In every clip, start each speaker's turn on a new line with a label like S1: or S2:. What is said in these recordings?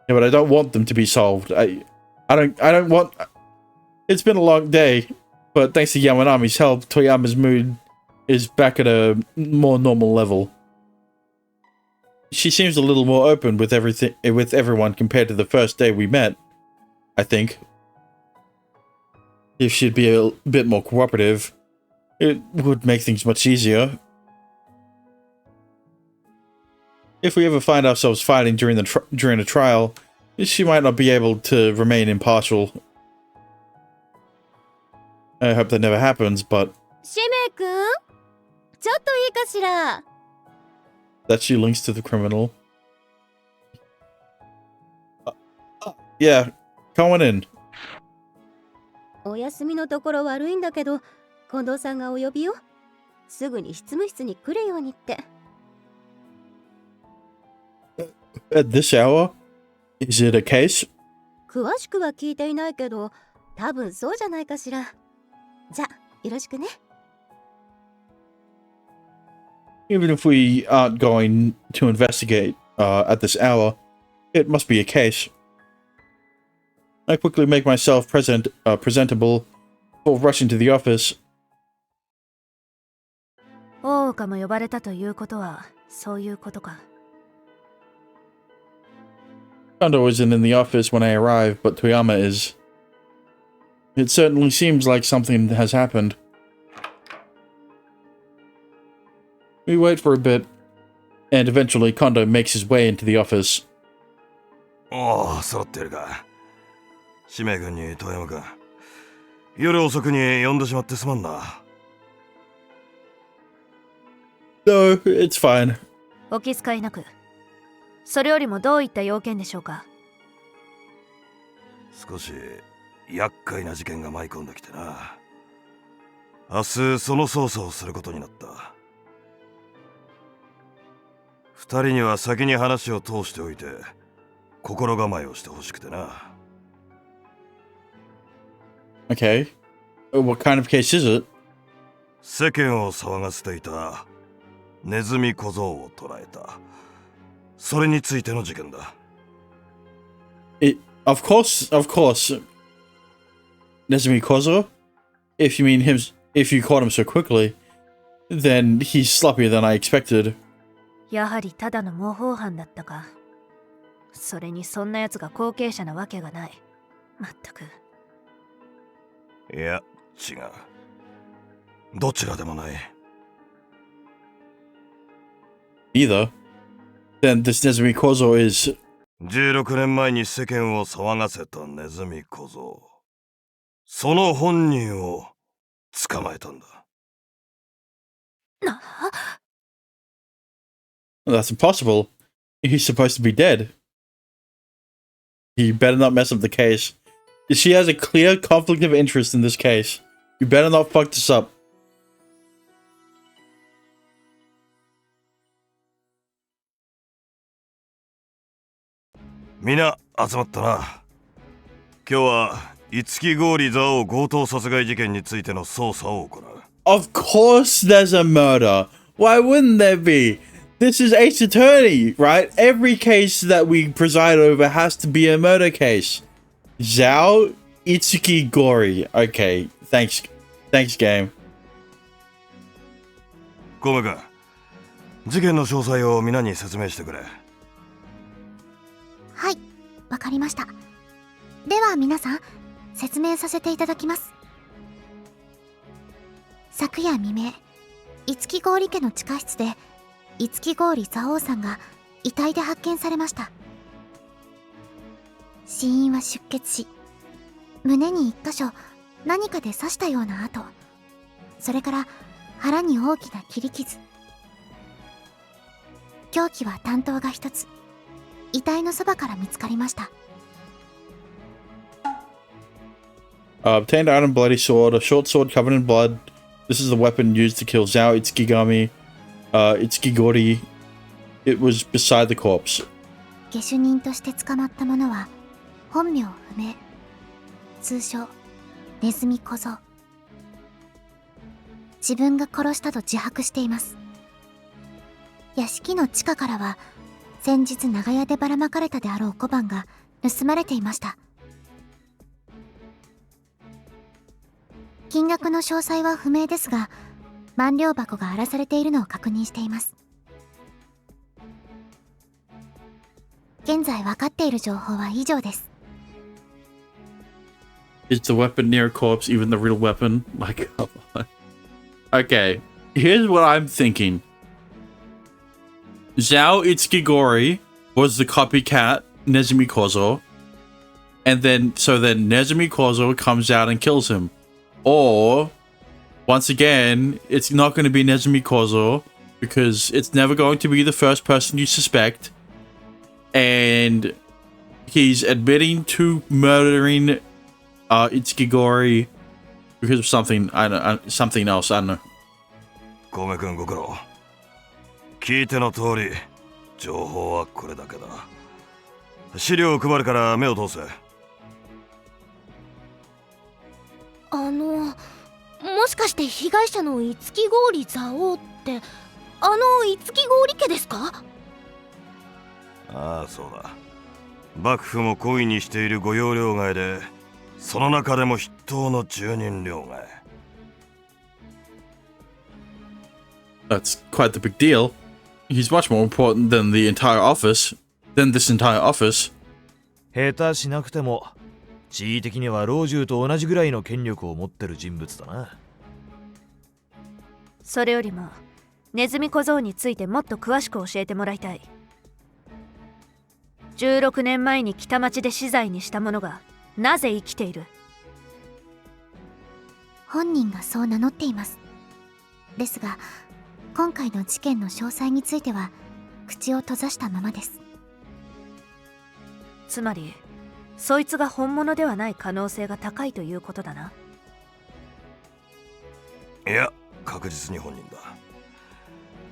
S1: Yeah, but I don't want them to be solved. I don't want... It's been a long day, but thanks to Yamanami's help, Toyama's mood is back at a more normal level. She seems a little more open with everyone compared to the first day we met, I think. If she'd be a bit more cooperative, it would make things much easier. If we ever find ourselves fighting during a trial, she might not be able to remain impartial. I hope that never happens, but...
S2: Shime-kun? ちょっといいかしら?
S1: That she links to the criminal. Yeah, come on in.
S2: お休みのところ悪いんだけど、近藤さんがお呼びよ。すぐに執務室に来るようにって。
S1: At this hour? Is it a case?
S2: 詳しくは聞いていないけど、多分そうじゃないかしら。じゃ、よろしくね。
S1: Even if we aren't going to investigate at this hour, it must be a case. I quickly make myself presentable before rushing to the office.
S2: 大岡も呼ばれたということは、そういうことか。
S1: Kondo isn't in the office when I arrive, but Toyama is. It certainly seems like something has happened. We wait for a bit, and eventually Kondo makes his way into the office.
S3: おお、揃ってるか。使命君に遠山君。夜遅くに呼んでしまってすまんな。
S1: No, it's fine.
S2: お気遣いなく。それよりもどういった要件でしょうか。
S3: 少し厄介な事件が舞い込んできてな。明日その捜査をすることになった。二人には先に話を通しておいて心構えをしてほしくてな。
S1: Okay. What kind of case is it?
S3: 世間を騒がせていたネズミ小僧を捕らえた。それについての事件だ。
S1: Of course. Nezumi Kozo? If you caught him so quickly, then he's sloppier than I expected.
S2: やはりただの模倣犯だったか。それにそんな奴が後継者なわけがない。まったく。
S3: いや、違う。どちらでもない。
S1: Either. Then this Nezumi Kozo is...
S3: 16年前に世間を騒がせたネズミ小僧。その本人を捕まえたんだ。
S1: That's impossible. He's supposed to be dead. You better not mess up the case. She has a clear conflict of interest in this case. You better not fuck this up.
S3: みんな集まったな。今日は五木郡蔵を強盗殺害事件についての捜査を行う。
S1: Of course there's a murder. Why wouldn't there be? This is Ace Attorney, right? Every case that we preside over has to be a murder case. Zhao Itsuki Gori. Okay, thanks game.
S3: 小梅君、事件の詳細を皆に説明してくれ。
S4: はい、わかりました。では皆さん、説明させていただきます。昨夜未明、五木郡家の地下室で五木郡蔵王さんが遺体で発見されました。死因は出血死、胸に1箇所何かで刺したような跡、それから腹に大きな切り傷。凶器は短刀が1つ、遺体のそばから見つかりました。
S1: Obtained iron bloody sword, a short sword covered in blood. This is the weapon used to kill Zhao Itsukigami. Itsukigori. It was beside the corpse.
S4: 下手人として捕まった者は本名不明、通称ネズミ小僧。自分が殺したと自白しています。屋敷の地下からは先日長屋でばらまかれたであろう小判が盗まれていました。金額の詳細は不明ですが、万両箱が荒らされているのを確認しています。現在分かっている情報は以上です。
S1: Is the weapon near a corpse even the real weapon? Like, come on. Okay, here's what I'm thinking. Zhao Itsukigori was the copycat Nezumi Kozo, and then Nezumi Kozo comes out and kills him. Or, once again, it's not going to be Nezumi Kozo, because it's never going to be the first person you suspect, and he's admitting to murdering Itsukigori because of something, something else, I don't know.
S3: 小梅君ご苦労。聞いての通り、情報はこれだけだ。資料を配るから目を通せ。
S5: もしかして被害者の五木氷蔵王って五木氷家ですか？
S3: ああ、そうだ。幕府も懇意にしている御用領外で、その中でも筆頭の10人領外。
S1: That's quite the big deal. He's much more important than this entire office.
S6: 下手しなくても地位的には老中と同じぐらいの権力を持ってる人物だな。
S5: それよりもネズミ小僧についてもっと詳しく教えてもらいたい。16年前に北町で死罪にした者がなぜ生きている？
S4: 本人がそう名乗っています。ですが今回の事件の詳細については口を閉ざしたままです。
S5: つまりそいつが本物ではない可能性が高いということだな。
S3: いや、確実に本人だ。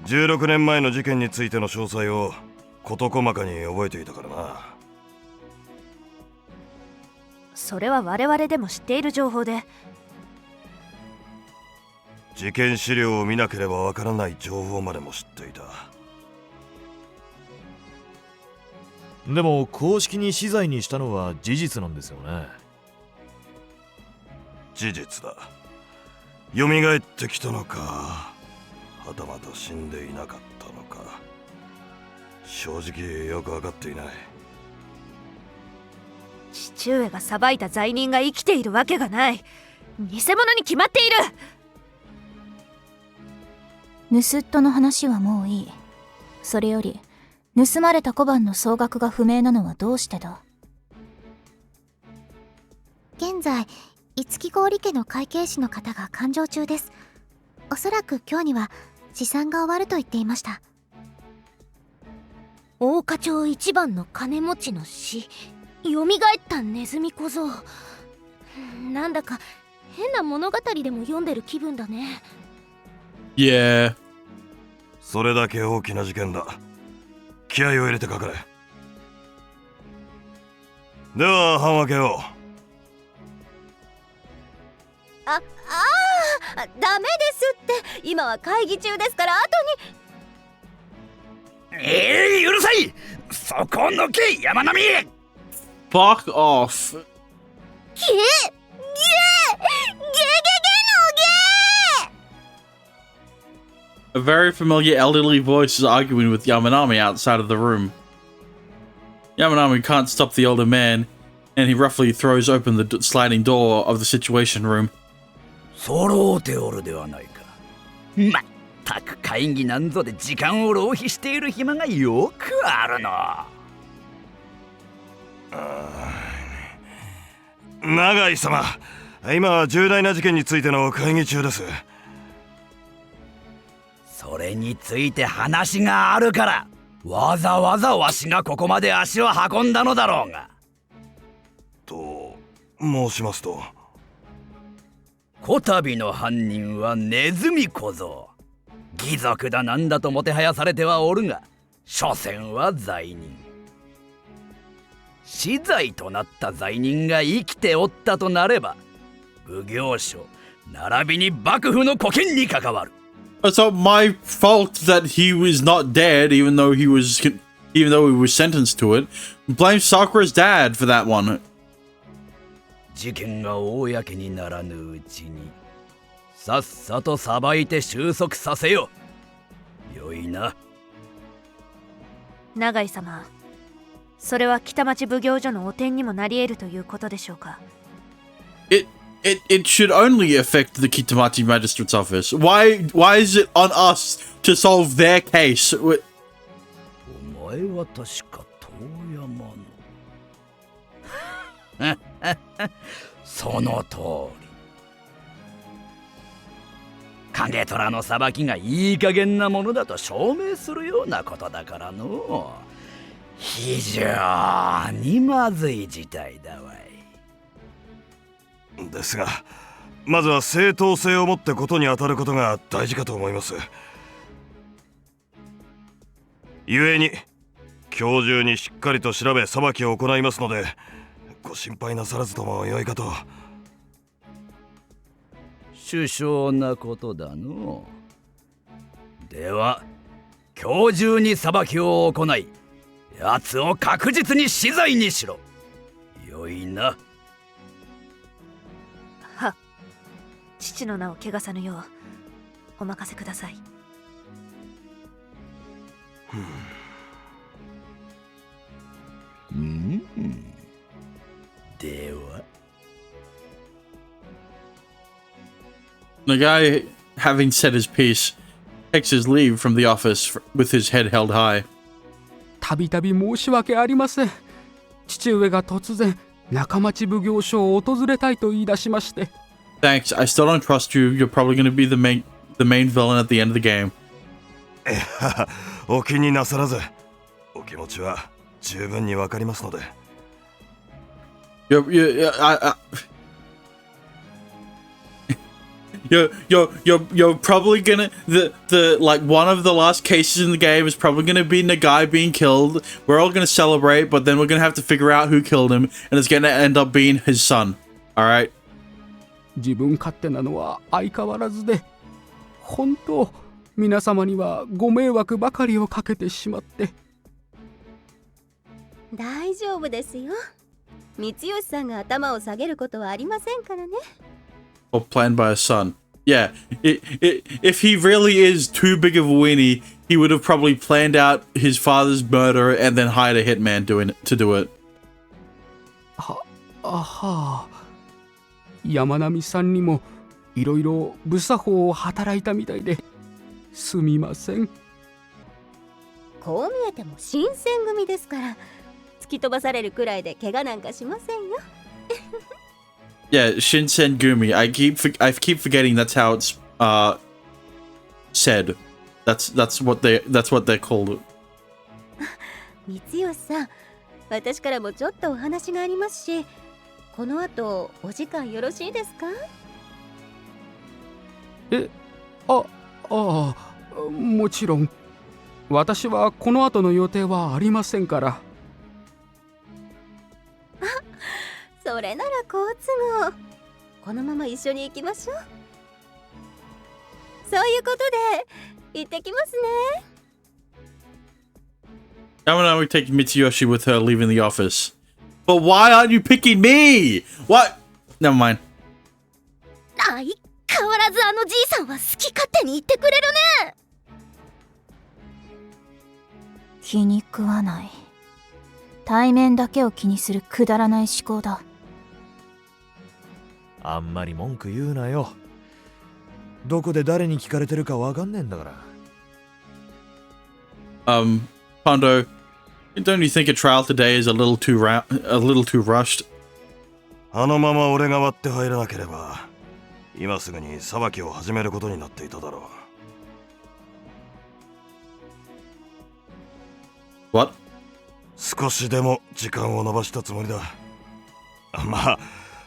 S3: 16年前の事件についての詳細を事細かに覚えていたからな。
S5: それは我々でも知っている情報で。
S3: 事件資料を見なければわからない情報までも知っていた。
S6: でも公式に死罪にしたのは事実なんですよね。
S3: 事実だ。蘇ってきたのか、はたまた死んでいなかったのか、正直よく分かっていない。
S5: 父上が裁いた罪人が生きているわけがない。偽物に決まっている。
S7: 盗人の話はもういい。それより盗まれた小判の総額が不明なのはどうしてだ？
S4: 現在五木氷家の会計士の方が勘定中です。おそらく今日には試算が終わると言っていました。
S5: 大花町一番の金持ちの死、蘇ったネズミ小僧。なんだか変な物語でも読んでる気分だね。
S1: Yeah.
S3: それだけ大きな事件だ。気合を入れてかかれ。では半分けを。
S2: ダメですって。今は会議中ですから後に。
S8: うるさい。そこのけ山並み。
S1: Fuck off.
S2: ゲゲゲのゲ
S1: A very familiar elderly voice is arguing with Yamanami outside of the room. Yamanami can't stop the older man, and he roughly throws open the sliding door of the situation room.
S8: 揃うておるではないか。まったく会議なんぞで時間を浪費している暇がよくあるの。
S3: 永井様、今は重大な事件についての会議中です。
S8: それについて話があるからわざわざわしがここまで足を運んだのだろうが。
S3: と申しますと、
S8: こたびの犯人はネズミ小僧。義賊だなんだともてはやされてはおるが、所詮は罪人。死罪となった罪人が生きておったとなれば、奉行所並びに幕府の沽券に関わる。
S1: It's not my fault that he was not dead, even though he was even though he was sentenced to it. Blame Sakura's dad for that one.
S8: 事件が公にならぬうちにさっさと裁いて収束させよ。よいな。
S5: 永井様、それは北町奉行所の汚点にもなり得るということでしょうか。
S1: It should only affect the Kitamachi Magistrate's office. Why is it on us to solve their case?
S8: お前は確か遠山のその通り。影虎の裁きがいい加減なものだと証明するようなことだからの。非常にまずい事態だわい。
S3: ですが、まずは正当性を持ってことに当たることが大事かと思います。故に今日中にしっかりと調べ裁きを行いますので、ご心配なさらずともよいかと。
S8: 殊勝なことだの。では今日中に裁きを行い、奴を確実に死罪にしろ。よいな。
S5: は、父の名を汚さぬようお任せください。
S8: では。
S1: The guy, having said his piece, takes his leave from the office with his head held high.
S9: たびたび申し訳ありません。父上が突然中町奉行所を訪れたいと言い出しまして。
S1: Thanks. I still don't trust you. You're probably going to be the main villain at the end of the game.
S3: お気になさらず、お気持ちは十分にわかりますので。
S1: You're probably gonna the like one of the last cases in the game is probably gonna be Nagai being killed. We're all gonna celebrate, but then we're gonna have to figure out who killed him, and it's gonna end up being his son. All right.
S9: 自分勝手なのは相変わらずで、本当皆様にはご迷惑ばかりをかけてしまって。
S2: 大丈夫ですよ。光吉さんが頭を下げることはありませんからね。
S1: Or planned by a son. Yeah, if he really is too big of a weenie, he would have probably planned out his father's murder and then hired a hitman to do it.
S9: はあ、山並さんにもいろいろ無作法を働いたみたいですみません。
S2: こう見えても新選組ですから、突き飛ばされるくらいで怪我なんかしませんよ。
S1: Yeah, Shinsen Gumi. I keep forgetting that's how it's said. That's what they're called.
S2: 光吉さん、私からもちょっとお話がありますし、この後お時間よろしいですか？
S9: もちろん。私はこの後の予定はありませんから。
S2: それなら好都合。このまま一緒に行きましょう。そういうことで行ってきますね。
S1: Yamanami takes Mitsuyoshi with her, leaving the office. But why aren't you picking me? What? Never mind.
S5: 相変わらずあのじいさんは好き勝手に言ってくれるね。
S7: 気に食わない。対面だけを気にするくだらない思考だ。
S6: あんまり文句言うなよ。どこで誰に聞かれてるかわかんねえんだから。
S1: Pondo, don't you think a trial today is a little too rushed?
S3: あのまま俺が割って入らなければ、今すぐに裁きを始めることになっていただろ
S1: う。What?
S3: 少しでも時間を延ばしたつもりだ。まあ、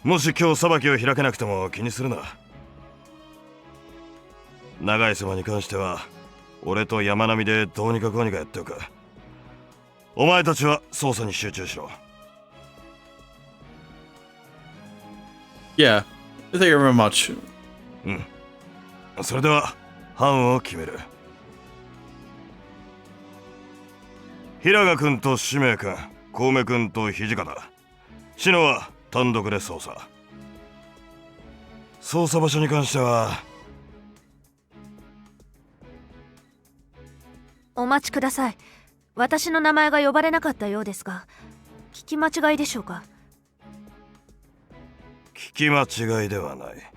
S3: もし今日裁きを開けなくても気にするな。長井様に関しては、俺と山並でどうにかこうにかやっておく。お前たちは捜査に集中しろ。
S1: Yeah, thank you very much.
S3: それでは、判を決める。平賀君と使命君、小梅君と土方、篠は単独で捜査。捜査場所に関しては、
S5: お待ちください。私の名前が呼ばれなかったようですが、聞き間違いでしょうか？
S3: 聞き間違いではない。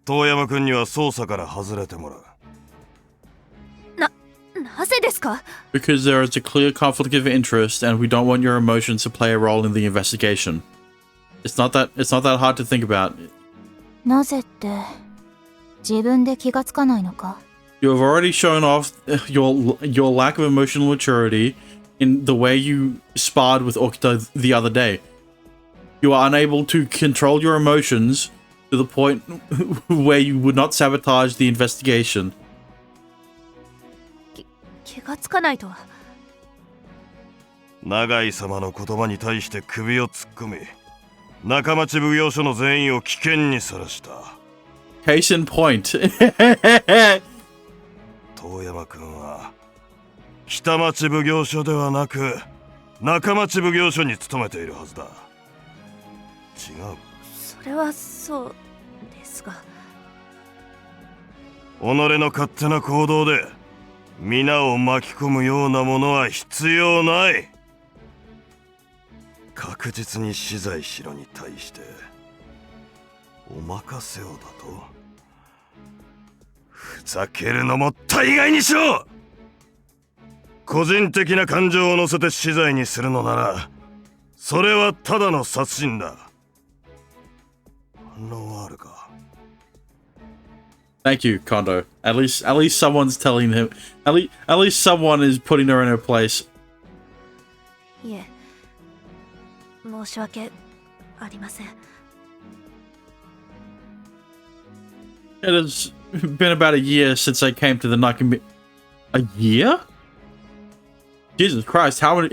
S3: 遠山君には捜査から外れてもらう。
S5: なぜですか？
S1: Because there is a clear conflict of interest, and we don't want your emotions to play a role in the investigation. It's not that hard to think about.
S7: なぜって自分で気がつかないのか？
S1: You have already shown off your lack of emotional maturity in the way you sparred with Okta the other day. You are unable to control your emotions to the point where you would not sabotage the investigation.
S5: 気がつかないとは。
S3: 永井様の言葉に対して首を突っ込み、仲町奉行所の全員を危険にさらした。
S1: Case in point.
S3: 遠山君は北町奉行所ではなく中町奉行所に勤めているはずだ。違う。
S5: それはそうですが。
S3: 己の勝手な行動で皆を巻き込むようなものは必要ない。確実に死罪しろに対してお任せをだと？ふざけるのも大概にしろ。個人的な感情を乗せて死罪にするのならそれはただの殺人だ。反論はあるか？
S1: Thank you, Kondo. At least someone's telling him. At least someone is putting her in her place.
S5: いえ、申し訳ありません。
S1: It has been about a year since I came to the Nakami. A year? Jesus Christ! How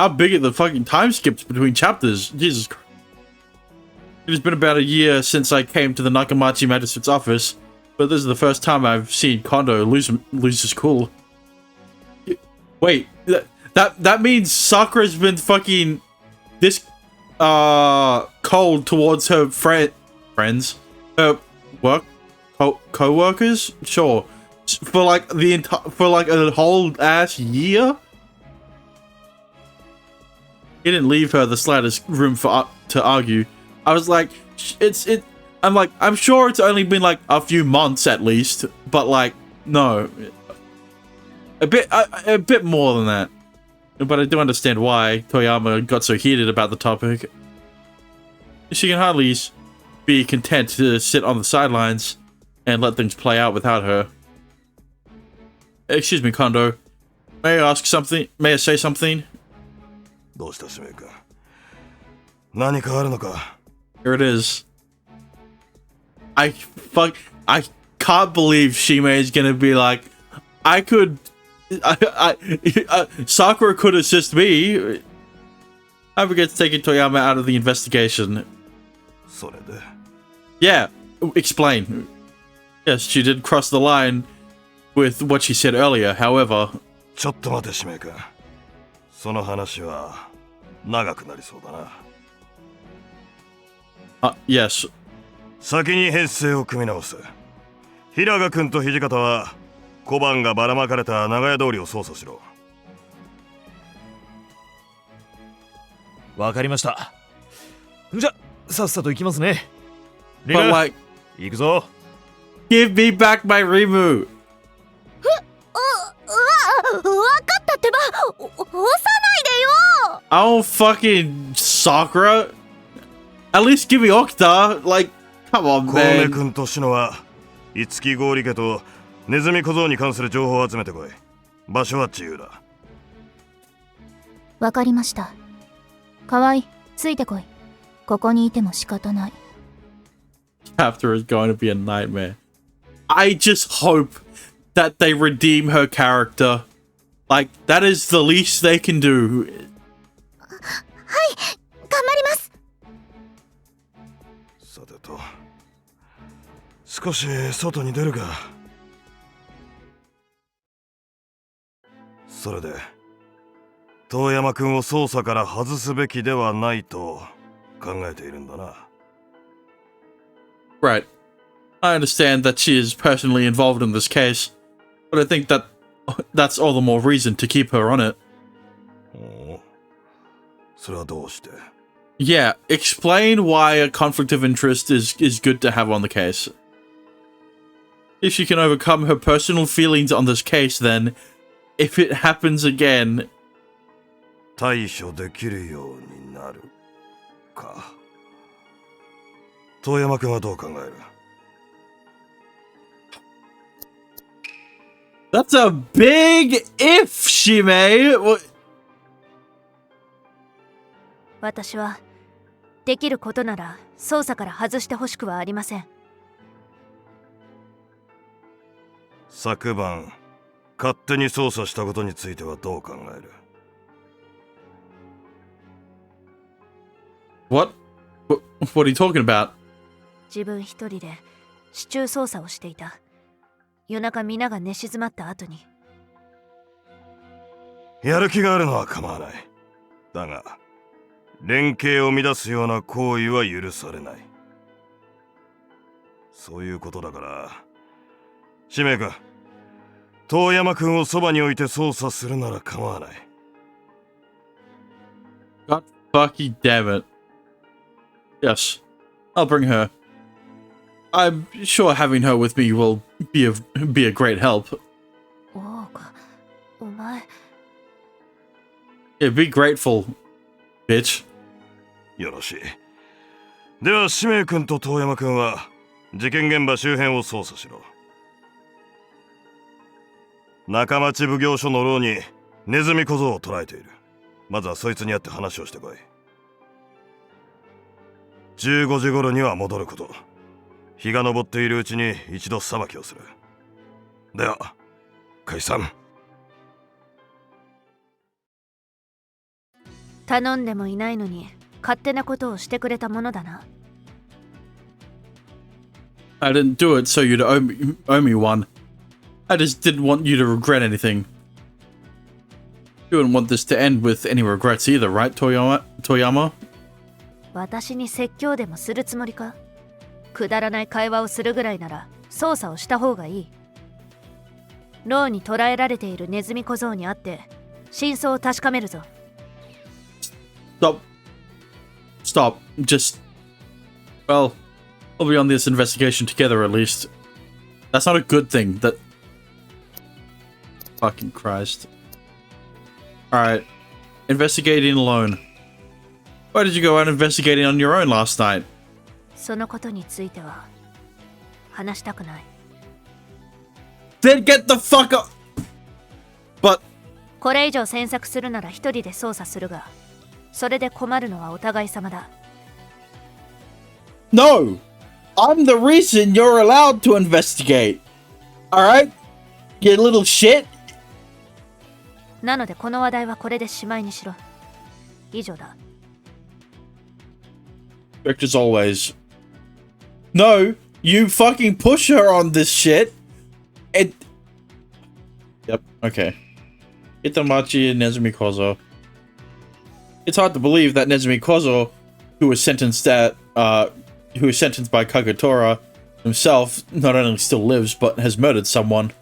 S1: big are the fucking time skips between chapters? Jesus Christ! It has been about a year since I came to the Nakamachi Magistrate's office. But this is the first time I've seen Kondo lose his cool. Wait, that means Sakura's been fucking this cold towards her friends, her co-workers. Sure, for like a whole ass year. He didn't leave her the slightest room to argue. I was like, I'm sure it's only been like a few months at least, but like, no, a bit more than that. But I do understand why Toyama got so heated about the topic. She can hardly be content to sit on the sidelines and let things play out without her. Excuse me, Kondo. May I ask something? May I say something?
S3: どうした使命君？何かあるのか？
S1: Here it is. I can't believe Shime is gonna be like, Sakura could assist me. I forget to take Toyama out of the investigation.
S3: それで？
S1: Yeah, explain. Yes, she did cross the line with what she said earlier, however.
S3: ちょっと待て使命君。その話は長くなりそうだな。
S1: Yes.
S3: 先に編成を組み直す。平賀君と土方は小判がばらまかれた長屋通りを捜査しろ。
S6: わかりました。じゃ、さっさと行きますね。
S1: But like,
S6: 行くぞ。
S1: give me back my Rimu.
S5: わかったってば、押さないでよ。
S1: Oh fucking Sakura. At least give me Okta. Like, come on,
S3: 小梅
S1: man.
S3: 君と篠は五木剛力家とネズミ小僧に関する情報を集めてこい。場所は自由だ。
S7: わかりました。河合、ついてこい。ここにいても仕方ない。
S1: Chapter is going to be a nightmare. I just hope that they redeem her character. Like, that is the least they can do.
S4: はい、頑張ります。
S3: さてと、少し外に出るか。それで遠山君を捜査から外すべきではないと考えているんだな。
S1: Right. I understand that she is personally involved in this case, but I think that that's all the more reason to keep her on it.
S3: おう、それはどうして？
S1: Yeah, explain why a conflict of interest is good to have on the case. If she can overcome her personal feelings on this case, then if it happens again,
S3: 対処できるようになるか。遠山君はどう考える？
S1: that's a big if, Shime.
S5: 私はできることなら捜査から外してほしくはありません。
S3: 昨晩勝手に捜査したことについてはどう考える？
S1: What are you talking about?
S5: 自分一人で市中捜査をしていた。夜中皆が寝静まった後に。
S3: やる気があるのは構わない。だが連携を乱すような行為は許されない。そういうことだから、使命君、遠山君をそばに置いて捜査するなら構わない。
S1: God fucking damn it. Yes, I'll bring her. I'm sure having her with me will be a great help.
S5: おうか、お前。
S1: Yeah, be grateful, bitch.
S3: よろしい。では使命君と遠山君は事件現場周辺を捜査しろ。中町奉行所の牢にネズミ小僧を捕らえている。まずはそいつに会って話をしてこい。15時頃には戻ること。日が昇っているうちに一度裁きをする。では解散。
S5: 頼んでもいないのに勝手なことをしてくれたものだな。
S1: I didn't do it so you'd owe me one. I just didn't want you to regret anything. You wouldn't want this to end with any regrets either, right, Toyama?
S5: 私に説教でもするつもりか？くだらない会話をするぐらいなら捜査をした方がいい。牢に捕らえられているネズミ小僧に会って真相を確かめるぞ。
S1: Stop. Just... Well, we'll be on this investigation together at least. That's not a good thing. That... Fucking Christ. Alright. Investigating alone. Why did you go out investigating on your own last night?
S5: そのことについては話したくない。
S1: Then get the fuck up! But...
S5: これ以上詮索するなら一人で捜査するが、それで困るのはお互い様だ。
S1: No! I'm the reason you're allowed to investigate! Alright? You little shit?
S5: なのでこの話題はこれでしまいにしろ。以上だ。
S1: Strict as always. No! You fucking push her on this shit! It... Yep, okay. Itamachi and Nezumi Kozo. It's hard to believe that Nezumi Kozo, who was sentenced by Kagetora himself, not only still lives, but has murdered someone.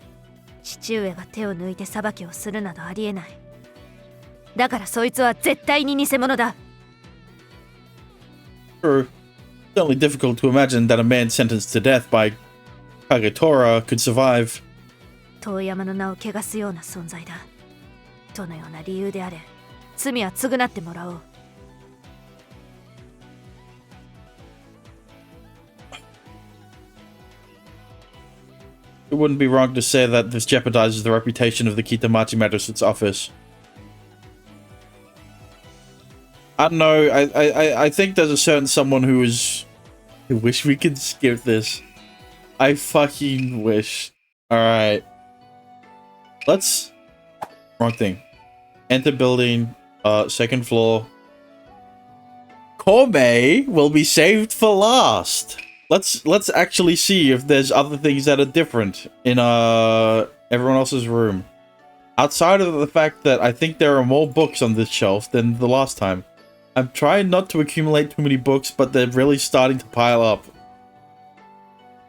S5: 父上が手を抜いて裁きをするなどありえない。だからそいつは絶対に偽物だ。
S1: True. It's certainly difficult to imagine that a man sentenced to death by Kagetora could survive.
S5: 遠山の名を汚すような存在だ。どのような理由であれ、罪は償ってもらおう。
S1: It wouldn't be wrong to say that this jeopardizes the reputation of the Kitamachi Magistrate's office. I don't know, I think there's a certain someone who is... I wish we could skip this. I fucking wish. Alright. Let's... Wrong thing. Enter building, second floor. Kome will be saved for last. Let's actually see if there's other things that are different in everyone else's room. outside of the fact that I think there are more books on this shelf than the last time. I'm trying not to accumulate too many books, but they're really starting to pile up.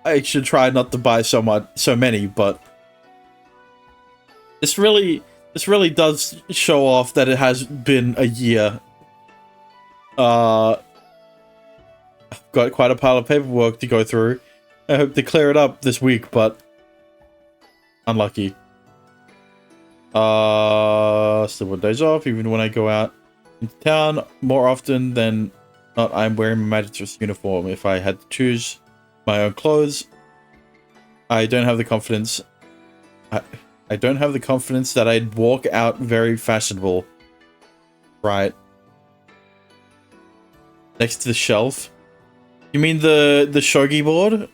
S1: I should try not to buy so many, but this really does show off that it has been a year. I've got quite a pile of paperwork to go through. I hope to clear it up this week, but unlucky. Still 1 days off, even when I go out into town more often than not. I'm wearing my Magistrate's uniform. If I had to choose my own clothes, I don't have the confidence. I don't have the confidence that I'd walk out very fashionable. Right. Next to the shelf. You mean the shogi board?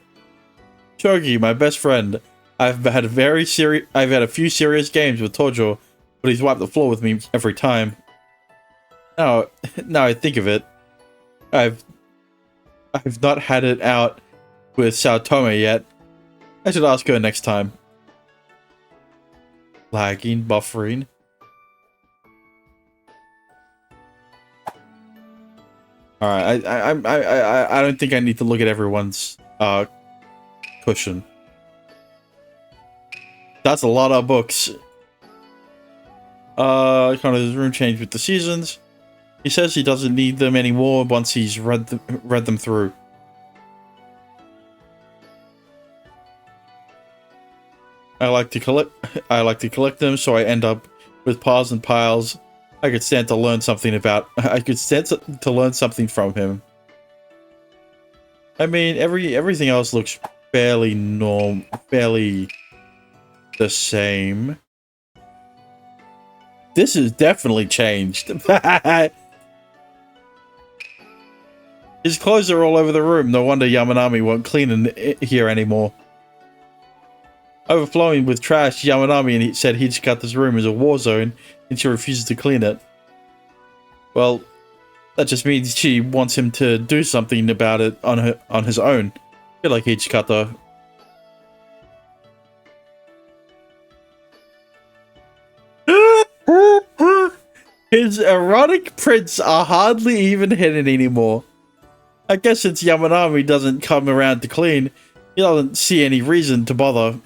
S1: Shogi, my best friend. I've had a few serious games with Tojo, but he's wiped the floor with me every time. Now I think of it, I've not had it out with Saotome yet. I should ask her next time. Lagging, buffering. Alright, I don't think I need to look at everyone's cushion. That's a lot of books. Kind of his room changed with the seasons. He says he doesn't need them anymore once he's read them through. I like to collect them, so I end up with piles and piles. I could stand to learn something from him. I mean, everything else looks fairly the same. This has definitely changed. His clothes are all over the room. No wonder Yamanami won't clean in here anymore. Overflowing with trash, Yamanami said Hijikata's room is a war zone and she refuses to clean it. Well, that just means she wants him to do something about it on his own. I feel like Hijikata. His erotic prints are hardly even hidden anymore. I guess since Yamanami doesn't come around to clean, he doesn't see any reason to bother.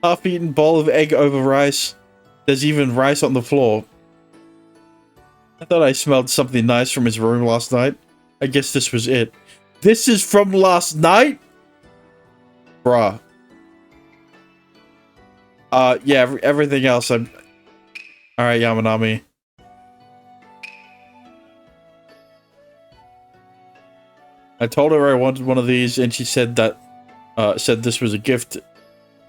S1: Half-eaten bowl of egg over rice. There's even rice on the floor. I thought I smelled something nice from his room last night. I guess this was it. This is from last night? Bruh. Yeah, everything else I'm... Alright, Yamanami. I told her I wanted one of these, and she said that, said this was a gift,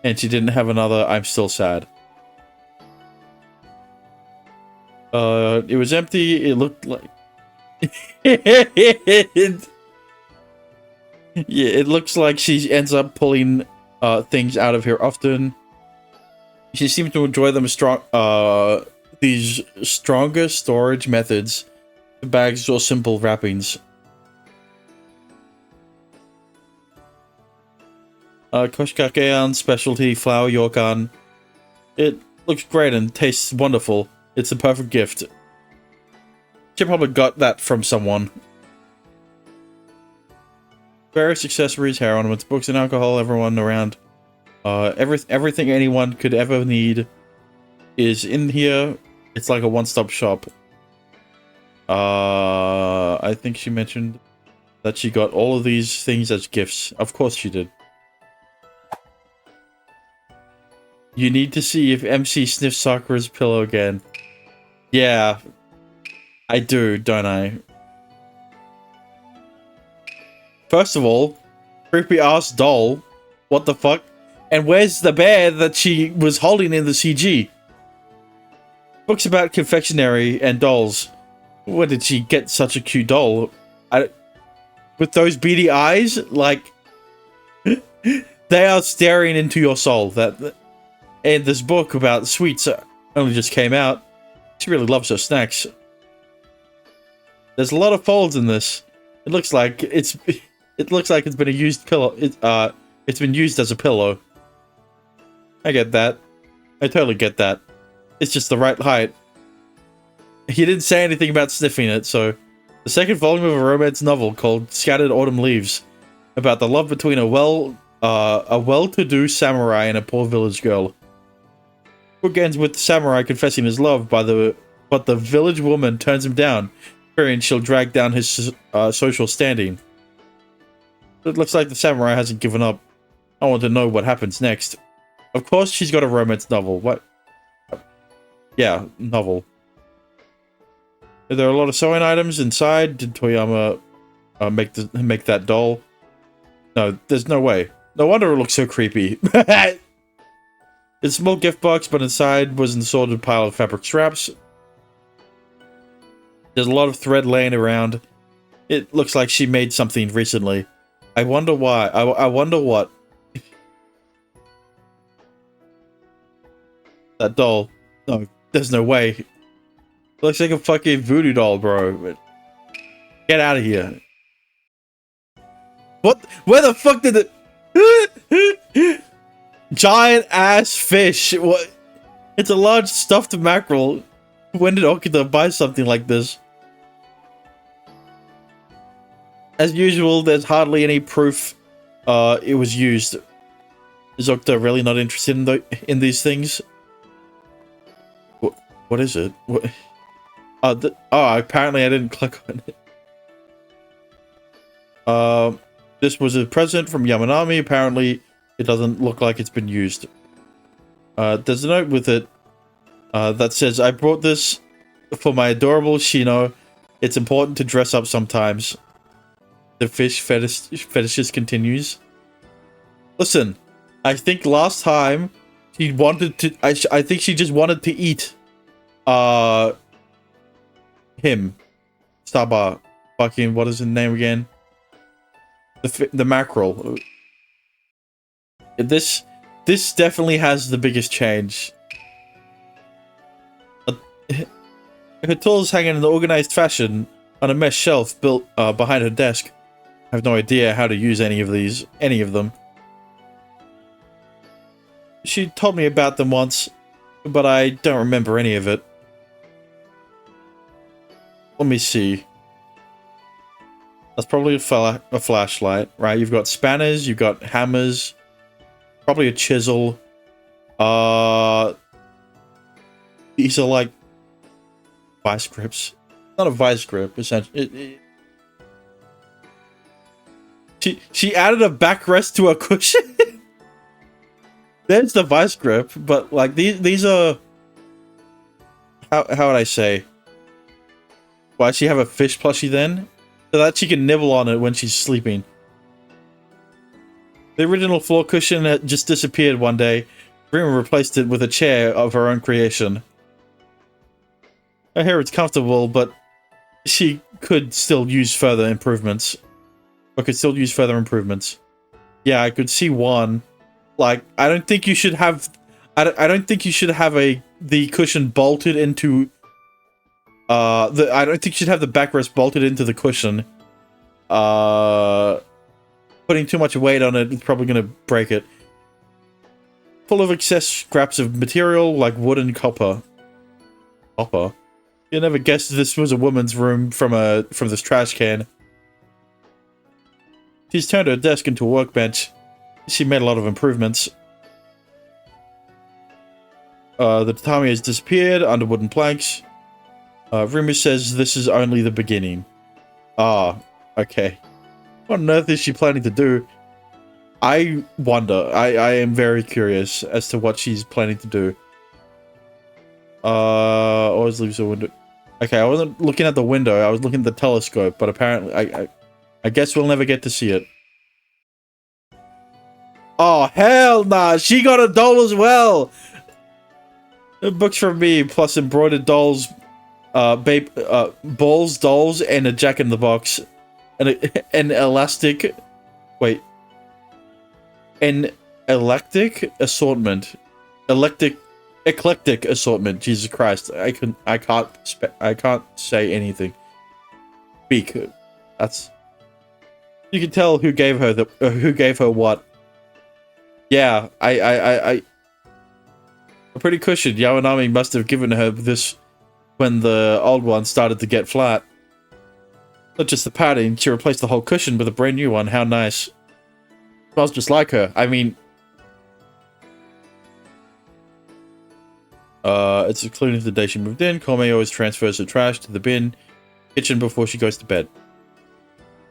S1: and she didn't have another. I'm still sad. It was empty. It looked like... Yeah, it looks like she ends up pulling, things out of here often. She seems to enjoy them these stronger storage methods, bags or simple wrappings. Koshikakean specialty flour yokan. It looks great and tastes wonderful. It's a perfect gift. She probably got that from someone. Various accessories, hair ornaments, books and alcohol, everyone around. Everything anyone could ever need is in here. It's like a one-stop shop. I think she mentioned that she got all of these things as gifts. Of course she did. You need to see if MC sniffs Sakura's pillow again. Yeah, I do, don't I? First of all, creepy ass doll. What the fuck? And where's the bear that she was holding in the CG? Books about confectionery and dolls. Where did she get such a cute doll? With those beady eyes, like they are staring into your soul. And this book about sweets only just came out. She really loves her snacks. There's a lot of folds in this. It looks like it's been a used pillow. It's been used as a pillow. I get that. I totally get that. It's just the right height. He didn't say anything about sniffing it, so... The second volume of a romance novel called Scattered Autumn Leaves, about the love between a well-to-do samurai and a poor village girl. Book ends with the samurai confessing his love, but the village woman turns him down, fearing she'll drag down his social standing. It looks like the samurai hasn't given up. I want to know what happens next. Of course, she's got a romance novel. What? Yeah, novel. Are there a lot of sewing items inside? Did Toyama make that doll? No, there's no way. No wonder it looks so creepy. It's a small gift box, but inside was an assorted pile of fabric scraps. There's a lot of thread laying around. It looks like she made something recently. I wonder why. I wonder what. That doll. No, there's no way. Looks like a fucking voodoo doll, bro. Get out of here. What? Where the fuck did it... Giant ass fish. What? It's a large stuffed mackerel. When did Okita buy something like this? As usual, there's hardly any proof it was used. Is Okita really not interested in these things? What is it? What? Apparently I didn't click on it. This was a present from Yamanami. Apparently, it doesn't look like it's been used. There's a note with it that says, I brought this for my adorable Shino. It's important to dress up sometimes. The fish fetishes continues. Listen, I think last time she wanted to... I think she just wanted to eat... him. Saba. Fucking, what is his name again? The mackerel. This definitely has the biggest change. Her tools hang in an organized fashion on a mesh shelf built behind her desk. I have no idea how to use any of them. She told me about them once, but I don't remember any of it. Let me see. That's probably a flashlight, right? You've got spanners, you've got hammers, probably a chisel. These are like vice grips. Not a vice grip, essentially. She added a backrest to a cushion. There's the vice grip, but like these are... How would I say? Why does she have a fish plushie then? So that she can nibble on it when she's sleeping. The original floor cushion had just disappeared one day. Rima replaced it with a chair of her own creation. I hear it's comfortable, but she could still use further improvements. Yeah, I could see one. Like, I don't think you should have... I don't think you should have the cushion bolted into... I don't think you should have the backrest bolted into the cushion. Putting too much weight on it is probably going to break it. Full of excess scraps of material like wood and copper. Copper? You never guessed this was a woman's room from this trash can. She's turned her desk into a workbench. She made a lot of improvements. The tatami has disappeared under wooden planks. Rima says this is only the beginning. Ah, okay. What on earth is she planning to do? I wonder. I am very curious as to what she's planning to do. Always leaves a window. Okay, I wasn't looking at the window. I was looking at the telescope, but apparently I guess we'll never get to see it. Oh, hell nah. She got a doll as well. Books from me, plus embroidered dolls, balls, dolls, and a jack in the box. An elastic... Wait. An eclectic assortment. Eclectic assortment. Jesus Christ. I can't say anything. Speak. That's... You can tell who gave her what. Yeah, A pretty cushion. Yamanami must have given her this when the old one started to get flat. Not just the padding, she replaced the whole cushion with a brand new one. How nice. Smells just like her. I mean... it's including the day she moved in. Komei always transfers her trash to the bin kitchen before she goes to bed.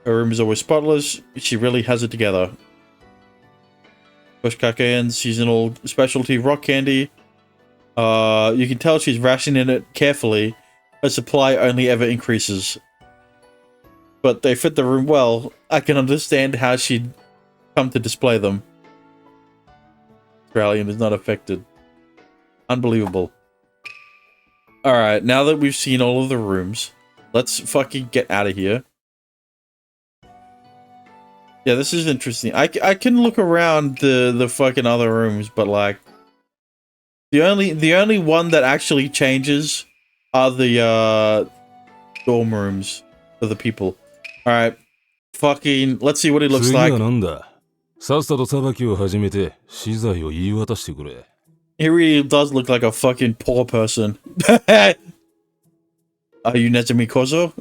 S1: Her room is always spotless. She really has it together. Koshikake and seasonal specialty rock candy. You can tell she's rationing it carefully. Her supply only ever increases. But they fit the room well. I can understand how she'd come to display them. Australian is not affected. Unbelievable. Alright, now that we've seen all of the rooms, let's fucking get out of here. Yeah, this is interesting. I can look around the fucking other rooms, but like... The only one that actually changes are the dorm rooms for the people. Alright. Fucking, let's see what it looks like. He really does look like a fucking poor person. Are you Nezumi Kozo?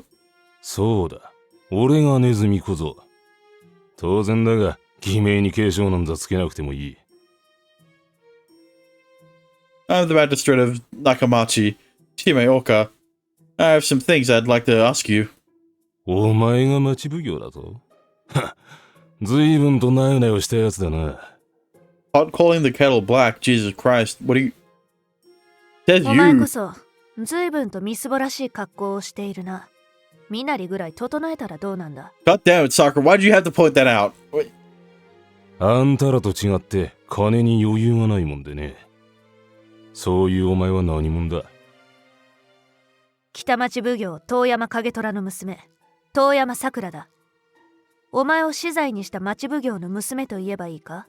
S10: そうだ。俺がネズミ小僧。当然だが、偽名に継承なんざつけなくてもいい。
S1: I'm the magistrate of Nakamachi, Shimeoka. I have some things I'd like to ask you.
S10: お前が町奉行だぞ。はっ、随分となよなよしたやつだな。
S1: Hot calling the kettle black, Jesus Christ. What do you... Says
S5: お前
S1: you.
S5: こそ、随分とみすぼらしい格好をしているな。身なりぐらい整えたらどうなんだ。
S1: God damn it, Sakura. Why'd you have to point that out? Wait.
S10: あんたらと違って金に余裕がないもんでね。そういうお前は何者だ。
S5: 北町奉行遠山影虎の娘、遠山さくらだ。お前を死罪にした町奉行の娘と言えばいいか。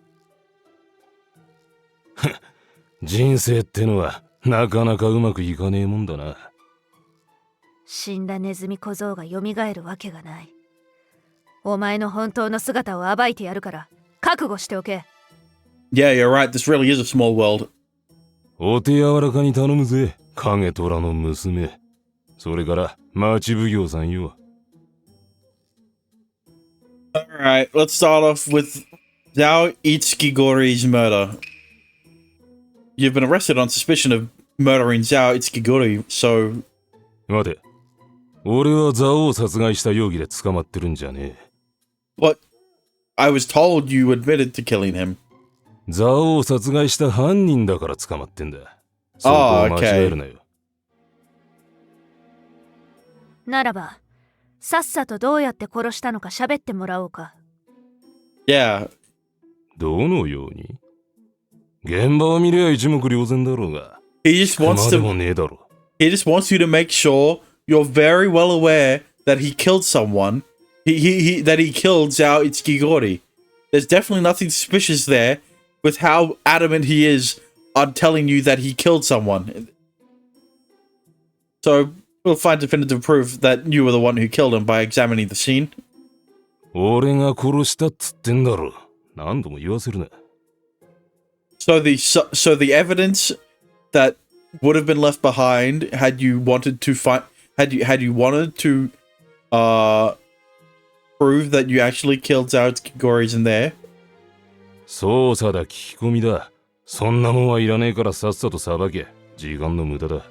S10: 人生ってのはなかなかうまくいかねえもんだな。
S5: 死んだネズミ小僧が蘇るわけがない。お前の本当の姿を暴いてやるから覚悟しておけ。
S1: Yeah, you're right. This really is a small world.
S10: お手柔らかに頼むぜ、影虎の娘。それから町奉行さんよ。
S1: Alright, let's start off with Zhao Itsukigori's murder. You've been arrested on suspicion of murdering Zhao Itsukigori, so...
S10: 待て。俺はザオを殺害した容疑で捕まってるんじゃねえ。
S1: But I was told you admitted to killing him.
S10: ザオを殺害した犯人だから捕まってんだ。そこを間違えるなよ。
S5: ならば、さっさとどうやって殺したのか喋ってもらおうか。
S1: Yeah.
S10: どのように？現場を見りゃ一目瞭然だろうが。
S1: He just wants
S10: でもねえだろ。
S1: He just wants you to make sure you're very well aware that he killed someone. That he killed Zhao Itsukigori. There's definitely nothing suspicious there with how adamant he is on telling you that he killed someone. So we'll find definitive proof that you were the one who killed him by examining the scene.
S10: 俺が殺したっつってんだろ。何度も言わせるな。
S1: So the evidence that would have been left behind had you wanted to find had you wanted to prove that you actually killed Zhao Itsukigori is in there.
S10: 捜査だ、聞き込みだ。そんなもんはいらねえからさっさと裁け。時間の無駄だ。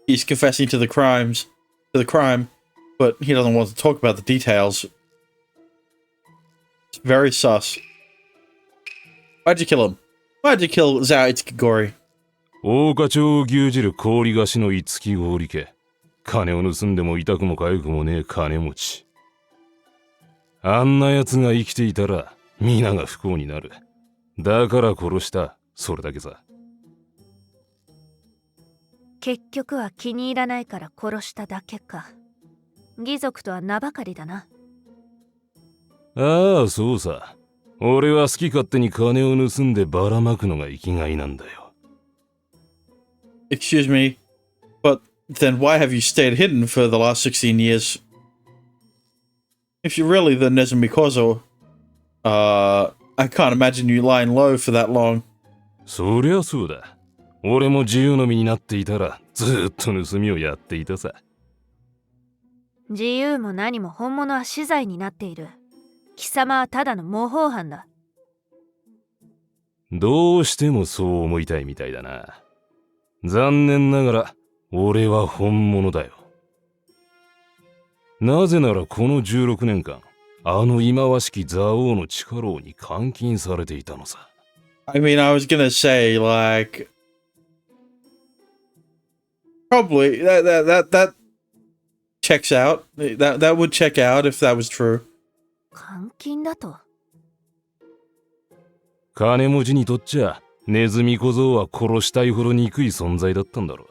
S1: He's confessing to the crime, but he doesn't want to talk about the details. It's very sus. Why'd you kill him? Why'd you kill Zhao Itsukigori?
S10: 大課長を牛耳る氷菓子の五木氷家。金を盗んでも痛くも痒くもねえ金持ち。あんな奴が生きていたら皆が不幸になる。だから殺した。それだけさ。
S5: 結局は気に入らないから殺しただけか。義賊とは名ばかりだな。
S10: ああ、そうさ。俺は好き勝手に金を盗んでばらまくのが生きがいなんだよ。
S1: Excuse me, but then why have you stayed hidden for the last 16 years? If you're really the Nezumi Kozo, I can't imagine you lying low for that long.
S10: そりゃそうだ。俺も自由の身になっていたらずーっと盗みをやっていたさ。
S5: 自由も何も本物は死罪になっている。貴様はただの模倣犯だ。
S10: どうしてもそう思いたいみたいだな。残念ながら俺は本物だよ。なぜならこの16年間、あの忌まわしき蔵王の地下牢に監禁されていたのさ。
S1: I mean, I was gonna say, like, probably that checks out. That would check out if that was true.
S5: 監禁だと？
S10: 金持ちにとっちゃ、ネズミ小僧は殺したいほど憎い存在だったんだろう。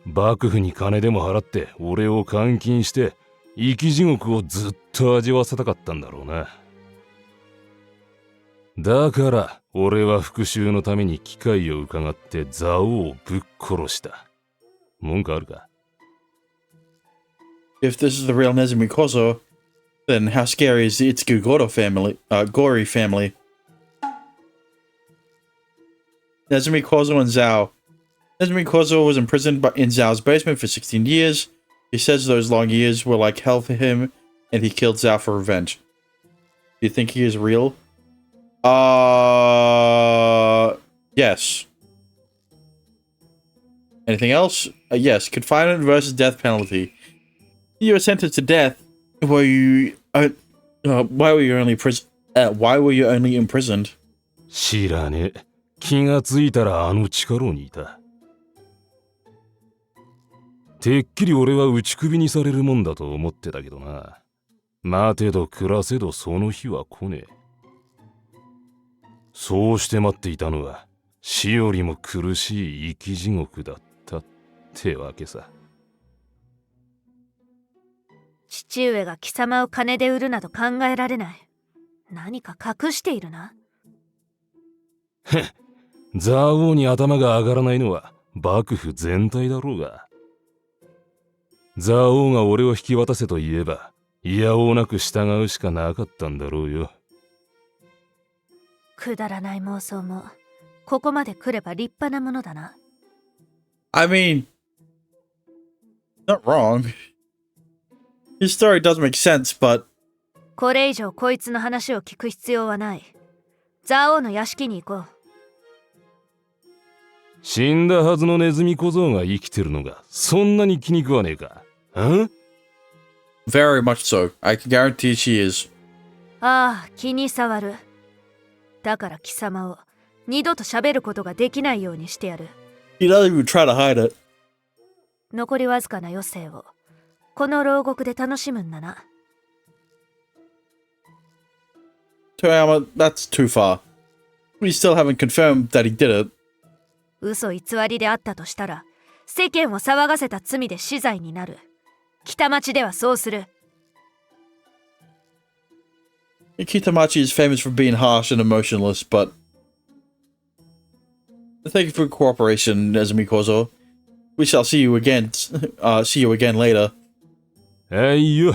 S10: 幕府に金でも払って俺を監禁して生き地獄をずっと味わわせたかったんだろうな。だから俺は復讐のために機会を伺って蔵王をぶっ殺した。文句あるか？
S1: If this is the real Nezumi Kozo, then how scary is the Itsuki Gori family? Nezumi Kozo and Zhao. Nezumi Kozo was imprisoned in Zhao's basement for 16 years. He says those long years were like hell for him, and he killed Zhao for revenge. Do you think he is real? Yes. Anything else? Yes. Confinement versus death penalty. You were sentenced to death. Why were you only imprisoned?
S10: 知らねえ。気がついたらあの地下牢にいた。てっきり俺は打ち首にされるもんだと思ってたけどな。待てど暮らせどその日は来ねえ。そうして待っていたのは死よりも苦しい生き地獄だったってわけさ。
S5: 父上が貴様を金で売るなど考えられない。何か隠しているな。
S10: へっ、蔵王に頭が上がらないのは幕府全体だろうが。蔵王が俺を引き渡せと言えば、いやおうなく従うしかなかったんだろうよ。
S5: くだらない妄想も、ここまで来れば立派なものだな。
S1: I mean, not wrong. His story does make sense, but
S5: これ以上こいつの話を聞く必要はない。蔵王の屋敷に行こう。
S10: 死んだはずのネズミ小僧が生きてるのがそんなに気に食わねえか？ん？
S1: Very much so. I can guarantee she is.
S5: ああ、気に障る。だから貴様を二度と喋ることができないようにしてやる。
S1: He doesn't even try to hide it.
S5: 残りわずかな余生をこの牢獄で楽しむんだな。
S1: Toyama, that's too far. We still haven't confirmed that he did it.
S5: 嘘偽りであったとしたら、世間を騒がせた罪で死罪になる。北町ではそうする。
S1: Kitamachi is famous for being harsh and emotionless, but thank you for your cooperation, Nezumi Kozo. We shall see you again later.
S10: はいよ。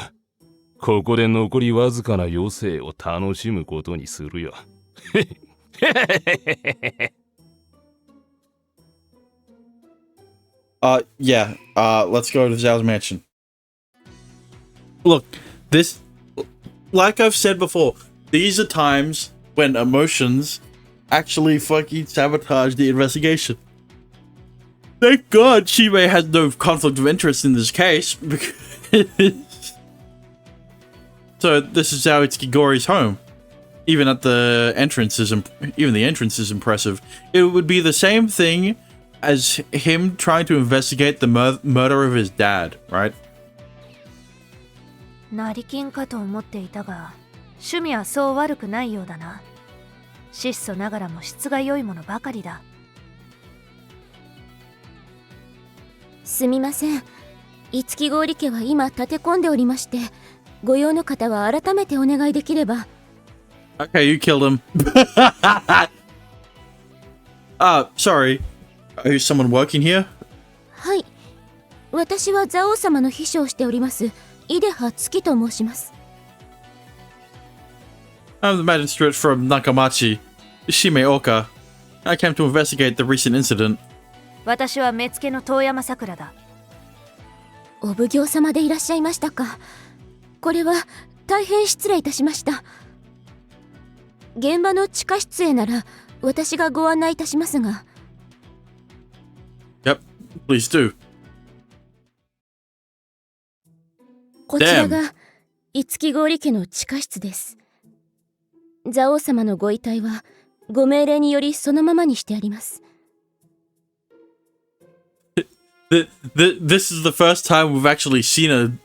S10: ここで残りわずかな余生を楽しむことにするよ。
S1: Yeah, let's go to Zhao's mansion. Look, this, like I've said before, these are times when emotions actually fucking sabotage the investigation. Thank God Shimei has no conflict of interest in this case, so this is Zhao Itsuki home. Even the entrance is impressive. It would be the same thing as him trying to investigate the murder of his dad, right?
S5: 成金かと思っていたが、趣味はそう悪くないようだな。質素ながらも質が良いものばかりだ。
S2: すみません。五木郡家は今立て込んでおりまして、ご用の方は改めてお願いできれば。
S1: Okay, you killed him. Sorry. Are you someone working here?
S2: はい。私は蔵王様の秘書をしております。井出葉月と申します。
S1: I'm the magistrate from Nakamachi, Shimeoka. I came to investigate the recent incident.
S5: 私は目付の遠山さくらだ。
S2: お奉行様でいらっしゃいましたか。これは大変失礼いたしました。現場の地下室へなら私がご案内いたしますが。
S1: Yep, please do.
S2: こちらが五木郡家の地下室です。座王様のご遺体はご命令によりそのままにしてあります。
S1: This is the first time we've actually seen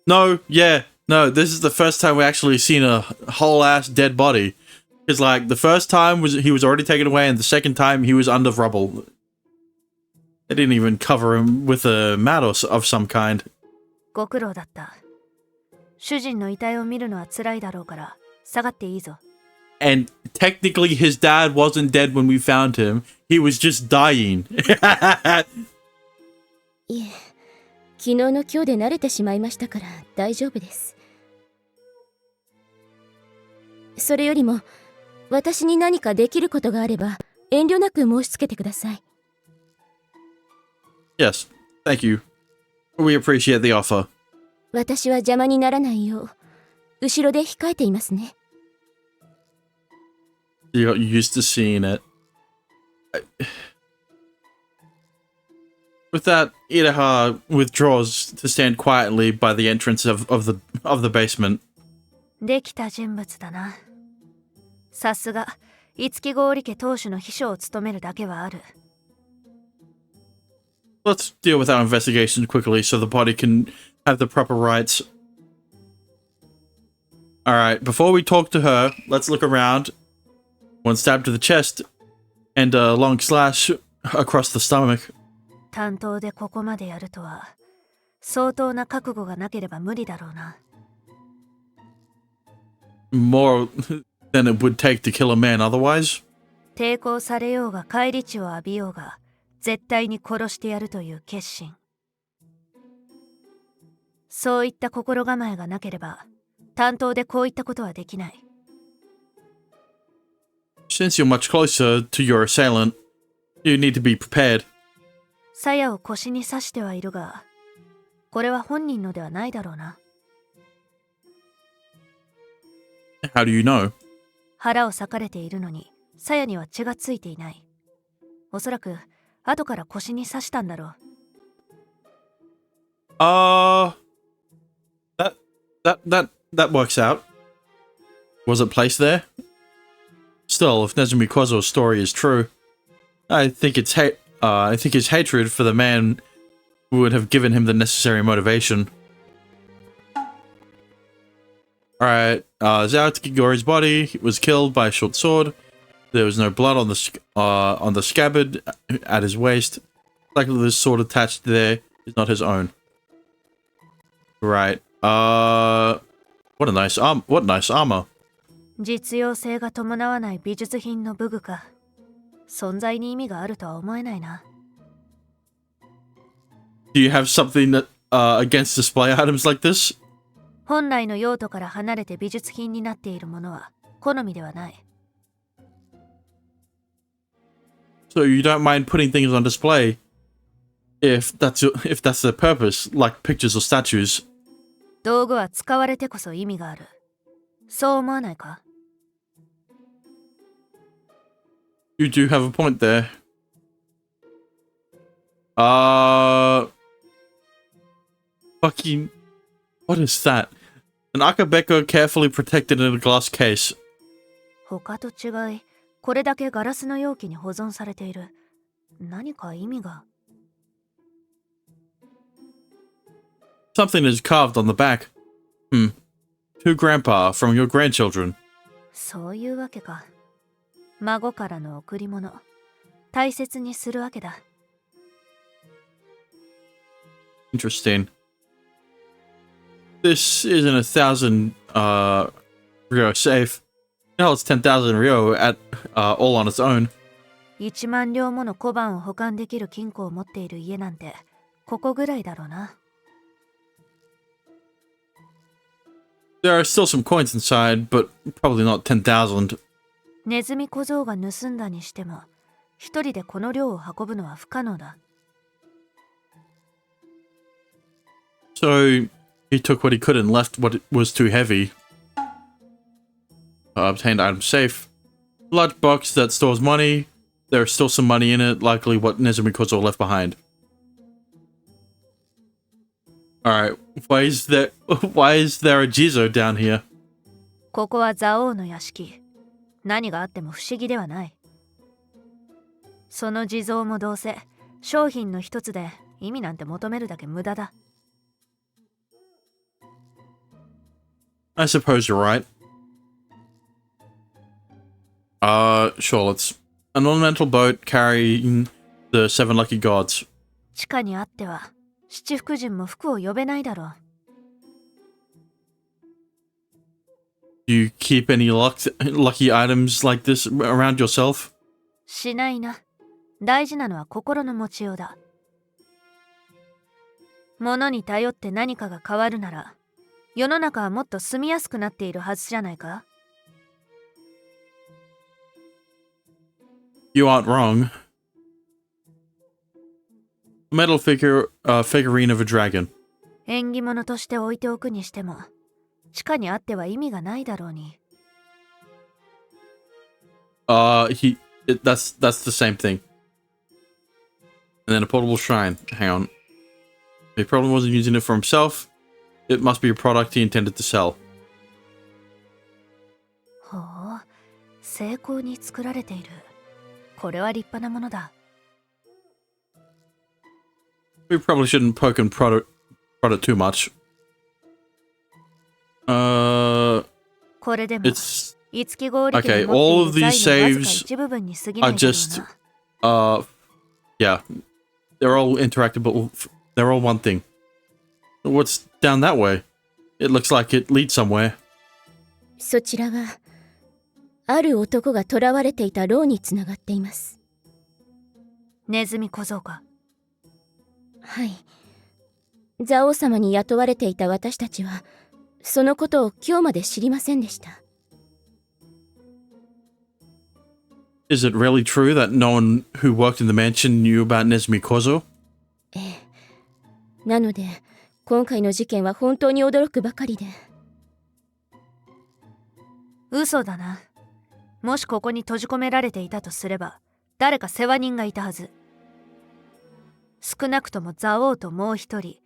S1: No, this is the first time we actually seen a whole ass dead body. Because like the first time he was already taken away, and the second time he was under rubble. They didn't even cover him with a mat of some kind.
S5: ご苦労だった。主人の遺体を見るのは辛いだろうから下がっていいぞ。
S1: And technically his dad wasn't dead when we found him. He was just dying.
S2: いえ、昨日の今日で慣れてしまいましたから大丈夫です。それよりも私に何かできることがあれば遠慮なく申し付けてください。
S1: Yes, thank you. We appreciate the offer.
S2: 私は邪魔にならないよう後ろで控えていますね。
S1: You're used to seeing it. With that, Iraha withdraws to stand quietly by the entrance of the basement.
S5: できた人物だな。さすが五木郡家当主の秘書を務めるだけはある。
S1: Let's deal with our investigation quickly so the body can have the proper rights. Alright, before we talk to her, let's look around. One stab to the chest, and a long slash across the stomach.
S5: 担当でここまでやるとは相当な覚悟がなければ無理だろうな。
S1: More than it would take to kill a man otherwise.
S5: 抵抗されようが返り血を浴びようが絶対に殺してやるという決心。そういった心構えがなければ担当でこういったことはできない。
S1: Since you're much closer to your assailant, you need to be prepared.
S5: 鞘を腰に刺してはいるが、これは本人のではないだろうな。
S1: How do you know?
S5: 腹を裂かれているのに、鞘には血がついていない。おそらく後から腰に刺したんだろう。
S1: That works out. Was it placed there? Still, if Nezumi Kozo's story is true, I think his hatred for the man would have given him the necessary motivation. Alright, Zhao Takigori's body was killed by a short sword. There was no blood on the scabbard at his waist. Likely the sword attached there is not his own. Right. What nice armor.
S5: 実用性が伴わない美術品の武具か。存在に意味があるとは思えないな。
S1: Do you have something that against display items like this?
S5: 本来の用途から離れて美術品になっているものは好みではない。
S1: So you don't mind putting things on display if that's the purpose, like pictures or statues.
S5: 道具は使われてこそ意味がある。そう思わないか？
S1: You do have a point there. Fucking... What is that? An akabeko carefully protected in a glass case.
S5: 他と違い、これだけガラスの容器に保存されている。何か意味が。
S1: Something is carved on the back. To Grandpa from your grandchildren.
S5: そういうわけか。孫からの贈り物。大切にするわけだ。
S1: Interesting. This isn't 1,000 Ryo safe. It holds 10,000 Ryo at all on its own.
S5: 1万両もの小判を保管できる金庫を持っている家なんてここぐらいだろうな。
S1: There are still some coins inside, but probably not 10,000.
S5: ネズミ小僧が盗んだにしても、一人でこの量を運ぶのは不可能だ。
S1: So he took what he could and left what was too heavy. Obtained item safe. Large box that stores money. There's still some money in it, likely what Nezumi Kozo left behind. Alright, why is there a Jizo down here?
S5: ここは蔵王の屋敷。何があっても不思議ではない。その地蔵もどうせ商品の一つで意味なんて求めるだけ無駄だ。
S1: I suppose you're right. Sure, let's... An ornamental boat carrying the 7 lucky gods.
S5: 地下にあっては七福神も福を呼べないだろう。
S1: Do you keep any lucky items like this around yourself?
S5: しないな。大事なのは心の持ちようだ。物に頼って何かが変わるなら、世の中はもっと住みやすくなっているはずじゃないか？
S1: You aren't wrong. A metal figurine of a dragon.
S5: 縁起物として置いておくにしても、地下にあっては意味がないだろうに。
S1: That's the same thing. And then a portable shrine. Hang on. He probably wasn't using it for himself. It must be a product he intended to sell.
S5: ほう、精巧に作られている。これは立派なものだ。
S1: We probably shouldn't poke and prod it too much.
S5: これでも、
S1: It's
S5: 五木合力
S1: okay.
S5: に持
S1: All
S5: っ
S1: of
S5: ている
S1: these
S5: 財のわずか
S1: saves
S5: 一部分に過ぎな
S1: are
S5: いだろう
S1: just
S5: な。
S1: yeah. They're all interactable. They're all one thing. What's down that way? It looks like it leads somewhere.
S2: そちらはある男が囚われていた牢につながっています。
S5: ネズミ小僧か。
S2: はい。蔵王様に雇われていた私たちはそのことを今日まで知りませんでした。
S1: Is it really true that no one who worked in the mansion knew about Nezumi Kozo?
S2: ええ。なので今回の事件は本当に驚くばかりで。
S5: 嘘だな。もしここに閉じ込められていたとすれば、誰か世話人がいたはず。少なくとも蔵王ともう一人、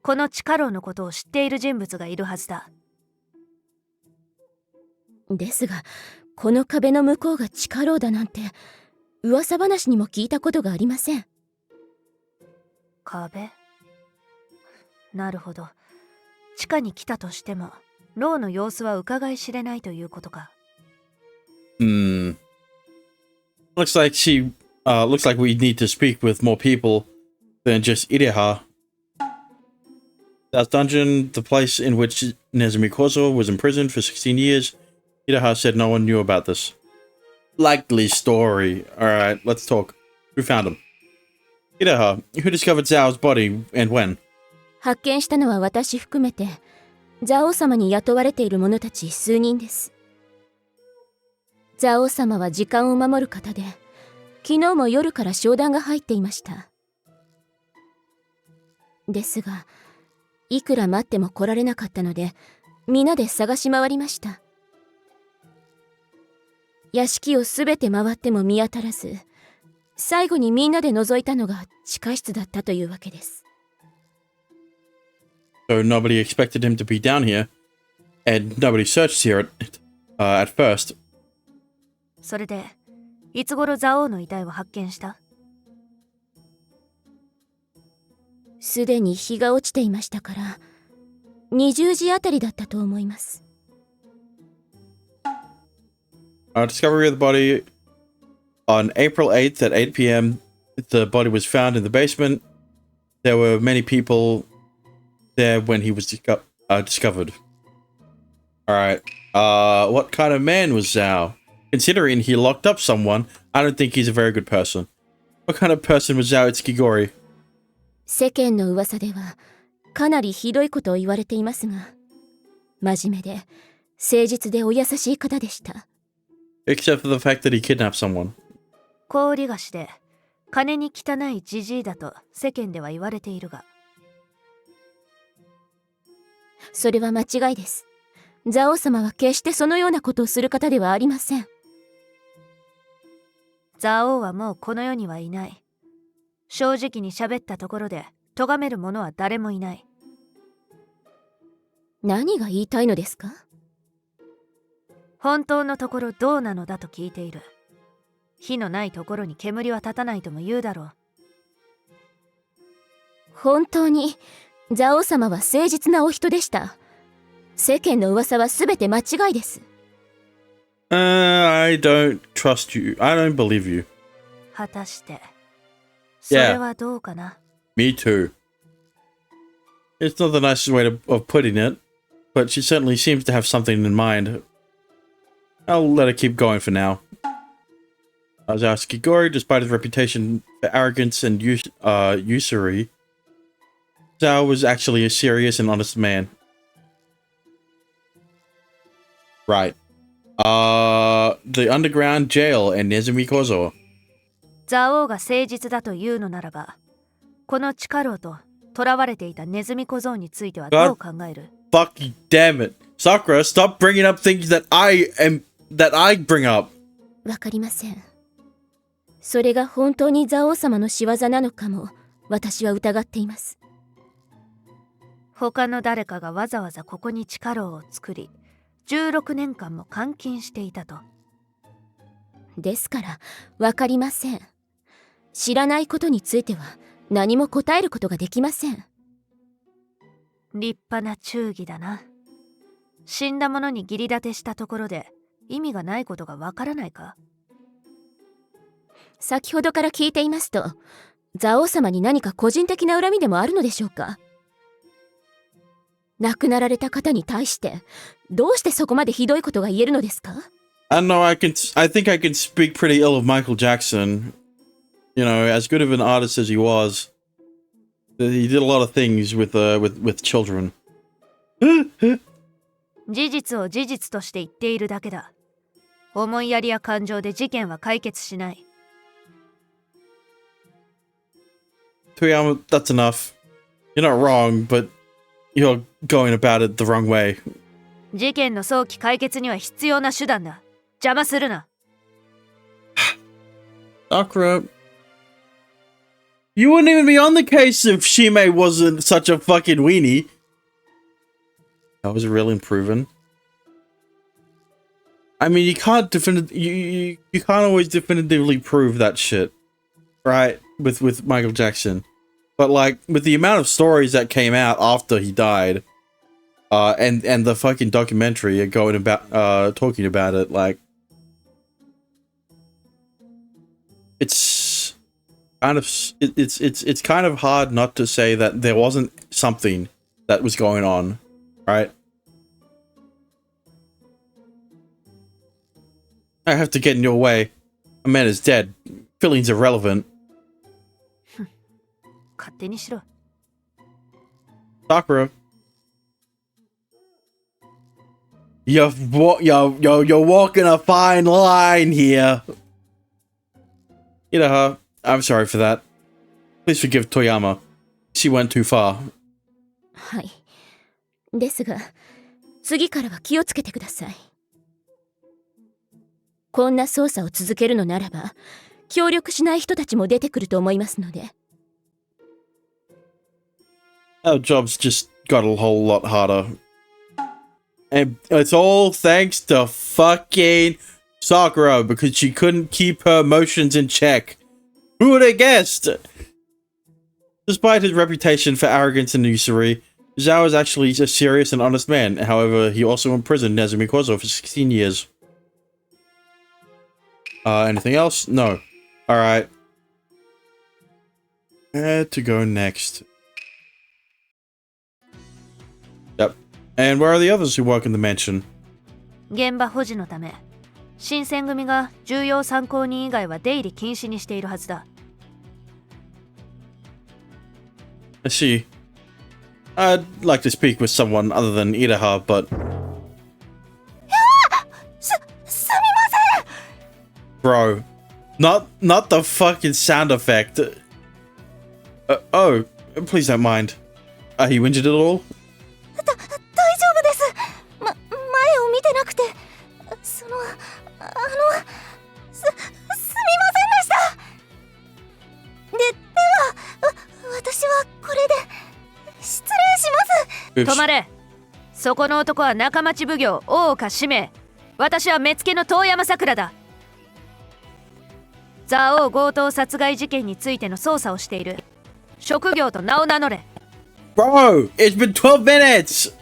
S5: この地下牢のことを知っている人物がいるはずだ。
S2: ですが、この壁の向こうが地下牢だなんて、噂話にも聞いたことがありません。
S5: 壁？なるほど。地下に来たとしても、牢の様子は伺い知れないということか。
S1: Hmm. Looks like we need to speak with more people than just Ireha. That dungeon, the place in which Nezumi Kozo was imprisoned for 16 years. Ireha said no one knew about this. Likely story. Alright, let's talk. Who found him? Ireha, who discovered Zhao's body and when?
S2: 発見したのは私含めて、蔵王様に雇われている者たち数人です。蔵王様は時間を守る方で、昨日も夜から商談が入っていました。ですが、いくら待っても来られなかったので、皆で探し回りました。屋敷をすべて回っても見当たらず、最後にみんなで覗いたのが地下室だったというわけです。
S1: So nobody expected him to be down here, and nobody searched here at first.
S5: それで、いつ頃蔵王の遺体を発見した？
S2: すでに日が落ちていましたから、20時あたりだったと思います。
S1: Discovery of the body on April 8th at 8 p.m. The body was found in the basement. There were many people there when he was discovered. Alright. What kind of man was Zhao? Considering he locked up someone, I don't think he's a very good person. What kind of person was Zhao Itsukigori?
S2: 世間の噂ではかなりひどいことを言われていますが、真面目で誠実でお優しい方でした。
S1: Except for the fact that he kidnapped someone.
S5: 氷菓子で金に汚いジジイだと世間では言われているが、
S2: それは間違いです。ザオ様は決してそのようなことをする方ではありません。
S5: ザオはもうこの世にはいない。正直に喋ったところで咎める者は誰もいない。
S2: 何が言いたいのですか？
S5: 本当のところどうなのだと聞いている。火のないところに煙は立たないとも言うだろう。
S2: 本当にザオ様は誠実なお人でした。世間の噂はすべて間違いです。
S1: I don't trust you. I don't believe you.
S5: 果たしてそれはどうかな。
S1: Me too. It's not the nicest way of putting it, but she certainly seems to have something in mind. I'll let her keep going for now. As Kigori, despite his reputation for arrogance and usury, Zhao was actually a serious and honest man. Right. The underground jail and Nezumi Kozo.
S5: ザオが誠実だというのならば、この地下牢と囚われていたネズミ小僧についてはどう考える？
S1: Fucking damn it. Sakura, stop bringing up things that I bring up.
S2: わかりません。それが本当にザオ様の仕業なのかも私は疑っています。
S5: 他の誰かがわざわざここに地下牢を作り、16年間も監禁していたと。
S2: ですからわかりません。知らないことについては何も答えることができません。
S5: 立派な忠義だな。死んだ者に義理立てしたところで意味がないことがわからないか？
S2: 先ほどから聞いていますと、ザオ様に何か個人的な恨みでもあるのでしょうか？亡くなられた方に対してどうしてそこまでひどいことが言えるのですか？
S1: I don't know, I think I can speak pretty ill of Michael Jackson. You know, as good of an artist as he was, he did a lot of things with children.
S5: 事実を事実として言っているだけだ。思いやりや感情で事件は解決しない。
S1: Toyama, that's enough. You're not wrong, but you're going about it the wrong way.
S5: 事件の早期解決には必要な手段だ。邪魔するな。
S1: Sakura, you wouldn't even be on the case if Shimei wasn't such a fucking weenie. That was really improving. I mean, you can't you can't always definitively prove that shit, right? With Michael Jackson, but like with the amount of stories that came out after he died, and the fucking documentary going about talking about it, like it's kind of it's kind of hard not to say that there wasn't something that was going on, right? I have to get in your way. A man is dead. Feelings irrelevant.
S5: 勝手にしろ。
S1: Sakura. You're walking a fine line here. You know her. I'm sorry for that. Please forgive Toyama. She went too far.
S2: はい。ですが、次からは気をつけてください。こんな捜査を続けるのならば、協力しない人たちも出てくると思いますので。
S1: Our job's just got a whole lot harder. And it's all thanks to fucking Sakura because she couldn't keep her emotions in check. Who would have guessed? Despite his reputation for arrogance and usury, Zhao is actually a serious and honest man. However, he also imprisoned Nezumi Kozo for 16 years. Anything else? No. Alright. Where to go next? Yep. And where are the others who work in the mansion?
S5: 現場保持のため、新選組が重要参考人以外は出入り禁止にしているはずだ。
S1: I see. I'd like to speak with someone other than Iraha, but...
S4: すみません。
S1: Bro, not the fucking sound effect. Oh, please don't mind. Are you injured at all?
S4: 大丈夫です。前を見てなくて、すみませんでした。では、私はこれで失礼します。
S5: 止まれ。そこの男は仲町奉行大岡使命。私は目付の遠山さくらだ。蔵王強盗殺害事件についての捜査をしている。職業と名を名乗れ。
S1: Bro, it's been 12 minutes!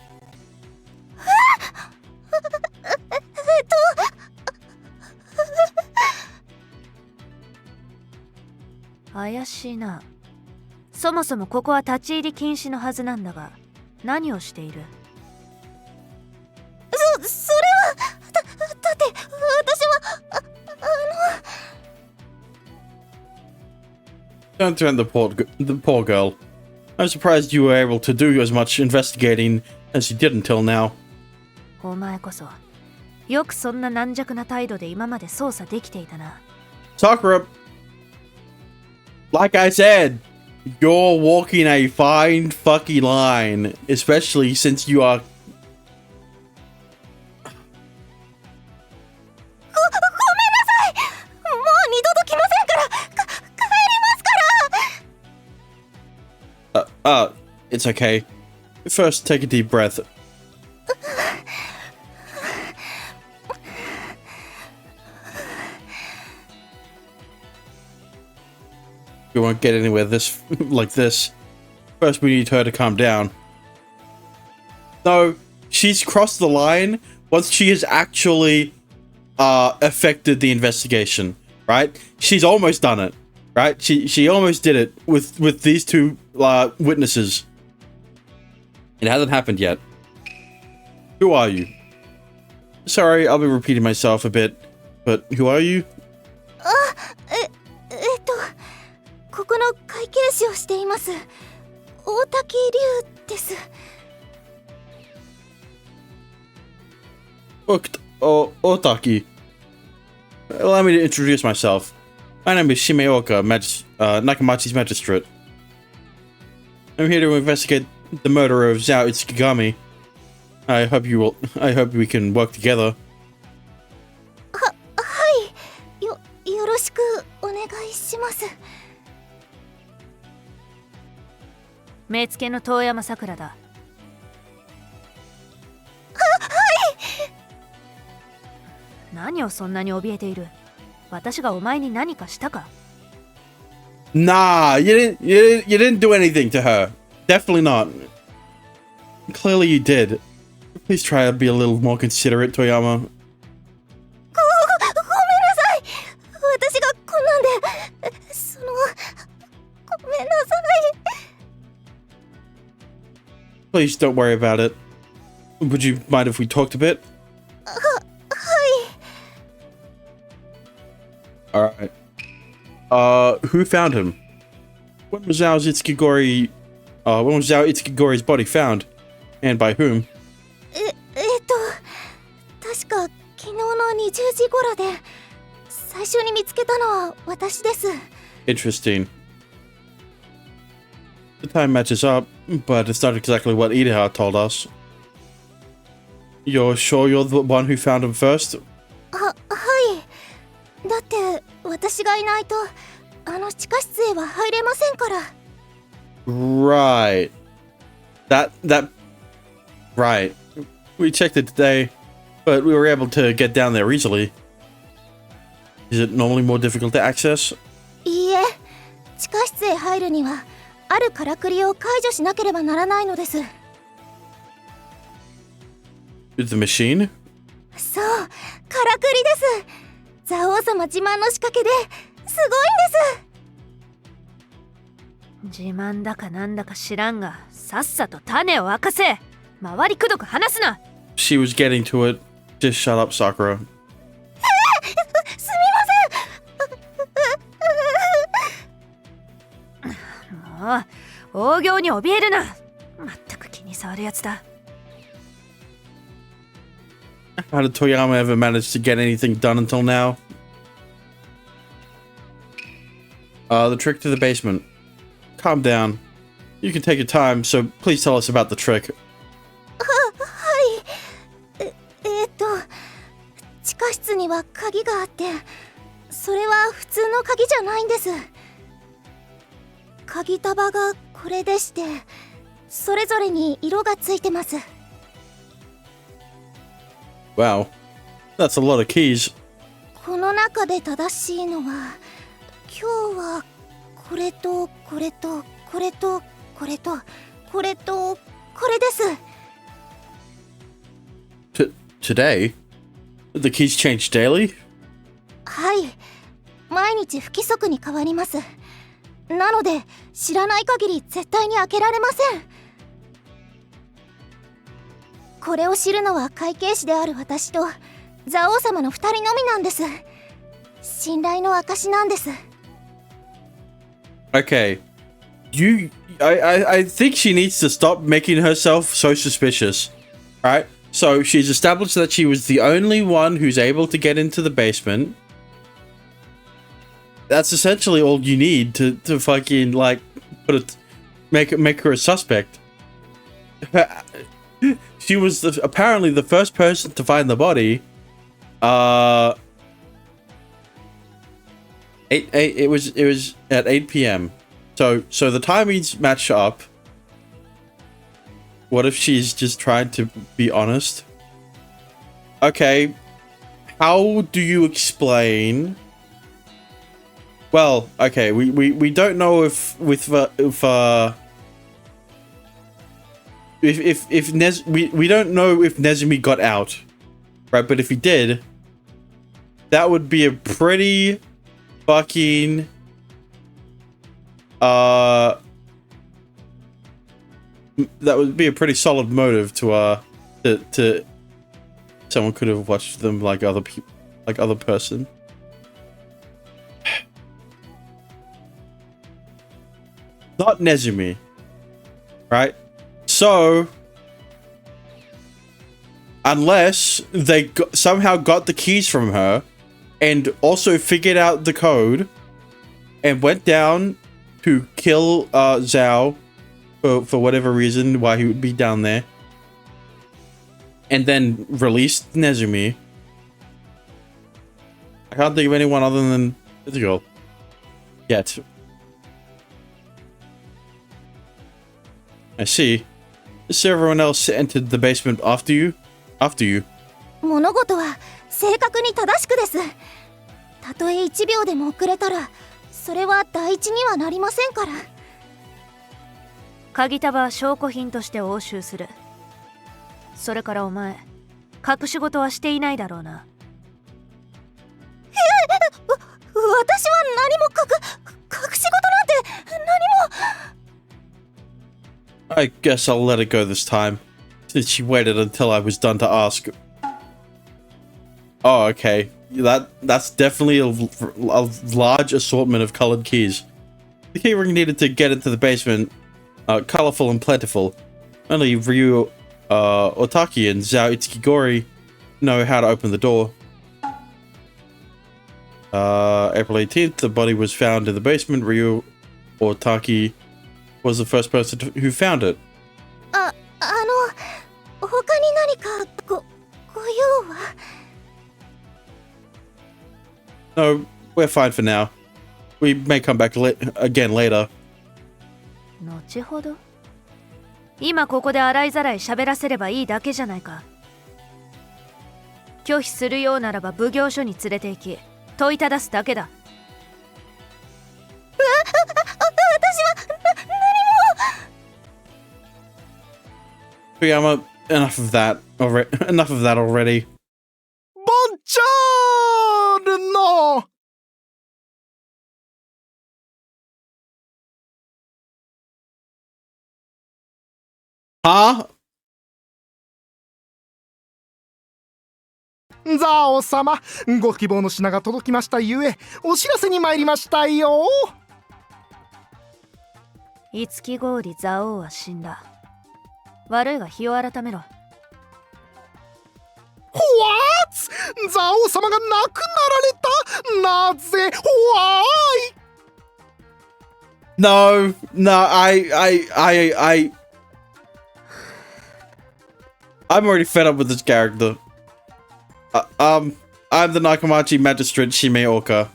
S5: 怪しいな。そもそもここは立ち入り禁止のはずなんだが、何をしている？
S4: それはだって私は
S1: Don't turn the poor girl. I'm surprised you were able to do as much investigating as you did until now.
S5: お前こそよくそんな軟弱な態度で今まで捜査できていたな。
S1: Sakura, like I said, you're walking a fine fucking line, especially since you are.
S4: ごめんなさい。もう二度と来ませんから帰りますから。
S1: It's okay. First, take a deep breath. We won't get anywhere like this. First, we need her to calm down. No, she's crossed the line once she has actually affected the investigation, right? She's almost done it, right? She almost did it with these two witnesses. It hasn't happened yet. Who are you? Sorry, I'll be repeating myself a bit, but who are you?
S4: ここの会計士をしています大滝龍です。
S1: Otaki. Allow me to introduce myself. My name is Shimeoka, Nakamachi's magistrate. I'm here to investigate the murder of Zhao Itsukigami. I hope we can work together.
S4: よろしくお願いします。
S5: 目付の遠山さくらだ。何をそんなに怯えている？私がお前に何かしたか？
S1: Nah, you didn't do anything to her. Definitely not. Clearly you did. Please try to be a little more considerate, Toyama.
S4: ごめんなさい。私がこんなんで、ごめんなさい。
S1: Please don't worry about it. Would you mind if we talked a bit?
S4: はい。
S1: Alright. Who found him? When was Zhao Itsukigori's body found? And by whom?
S4: 確か昨日の20時頃で、最初に見つけたのは私です。
S1: Interesting. The time matches up, but it's not exactly what Idaha told us. You're sure you're the one who found him first?
S4: はい。だって私がいないとあの地下室へは入れませんから。
S1: Right. Right. We checked it today, but we were able to get down there easily. Is it normally more difficult to access?
S4: いいえ、地下室へ入るにはあるからくりを解除しなければならないのです。
S1: The machine?
S4: そう、からくりです。蔵王様自慢の仕掛けですごいんです。
S5: 自慢だかなんだか知らんが、さっさと種を明かせ。回りくどく話すな。
S1: She was getting to it. Just shut up, Sakura.
S4: すみません。
S5: もう大行に怯えるな。まったく気に障るやつだ。
S1: How did Toyama ever manage to get anything done until now? The trick to the basement. Calm down. You can take your time, so please tell us about the trick.
S4: はい地下室には鍵があって、それは普通の鍵じゃないんです。鍵束がこれでして、それぞれに色がついてます。
S1: Wow. That's a lot of keys.
S4: この中で正しいのは、今日はこれとこれとこれとこれとこれとこれです。
S1: Today? The keys change daily?
S4: はい。毎日不規則に変わります。なので、知らない限り絶対に開けられません。これを知るのは会計士である私と蔵王様の2人のみなんです。信頼の証なんです。
S1: Okay. I think she needs to stop making herself so suspicious. Alright? So she's established that she was the only one who's able to get into the basement. That's essentially all you need to fucking like make her a suspect. She was apparently the first person to find the body. It was at 8 p.m. So the timings match up. What if she's just trying to be honest? Okay, how do you explain? Well, okay, we don't know if we don't know if Nezumi got out, right? But if he did, that would be a pretty fucking that would be a pretty solid motive to someone could have watched them like other people, like other person. Not Nezumi, right? So unless they somehow got the keys from her and also figured out the code and went down to kill Zhao for whatever reason, why he would be down there, and then released Nezumi. I can't think of anyone other than the girl yet. I see. So everyone else entered the basement after you? After you.
S4: 物事は正確に正しくです。たとえ1秒でも遅れたら、それは第一にはなりませんから。
S5: 鍵束は証拠品として押収する。それからお前、隠し事はしていないだろうな。
S4: 私は何も隠し事なんて何も。
S1: I guess I'll let it go this time, since she waited until I was done to ask. Oh, okay. That's definitely a large assortment of colored keys. The keyring needed to get into the basement, colorful and plentiful. Only Ryu Otaki and Zhao Itsukigori know how to open the door. April 18th, the body was found in the basement. Ryu Otaki was the first person who found it.
S4: 他に何かご用は?
S1: No, we're fine for now. We may come back again later.
S5: 後ほど？今ここで洗いざらい喋らせればいいだけじゃないか。拒否するようならば奉行所に連れて行き、問いただすだけだ。
S1: Fuyama, enough of that already.
S11: Buongiorno!
S1: Huh?
S11: ザオ様、ご希望の品が届きましたゆえ、お知らせに参りましたよ。
S5: 五木氷蔵王は死んだ。悪いが日を改めろ。
S11: ザオ様が亡くなられた。なぜ？
S1: No, I'm already fed up with this character. I'm the Nakamachi Magistrate Shimeoka.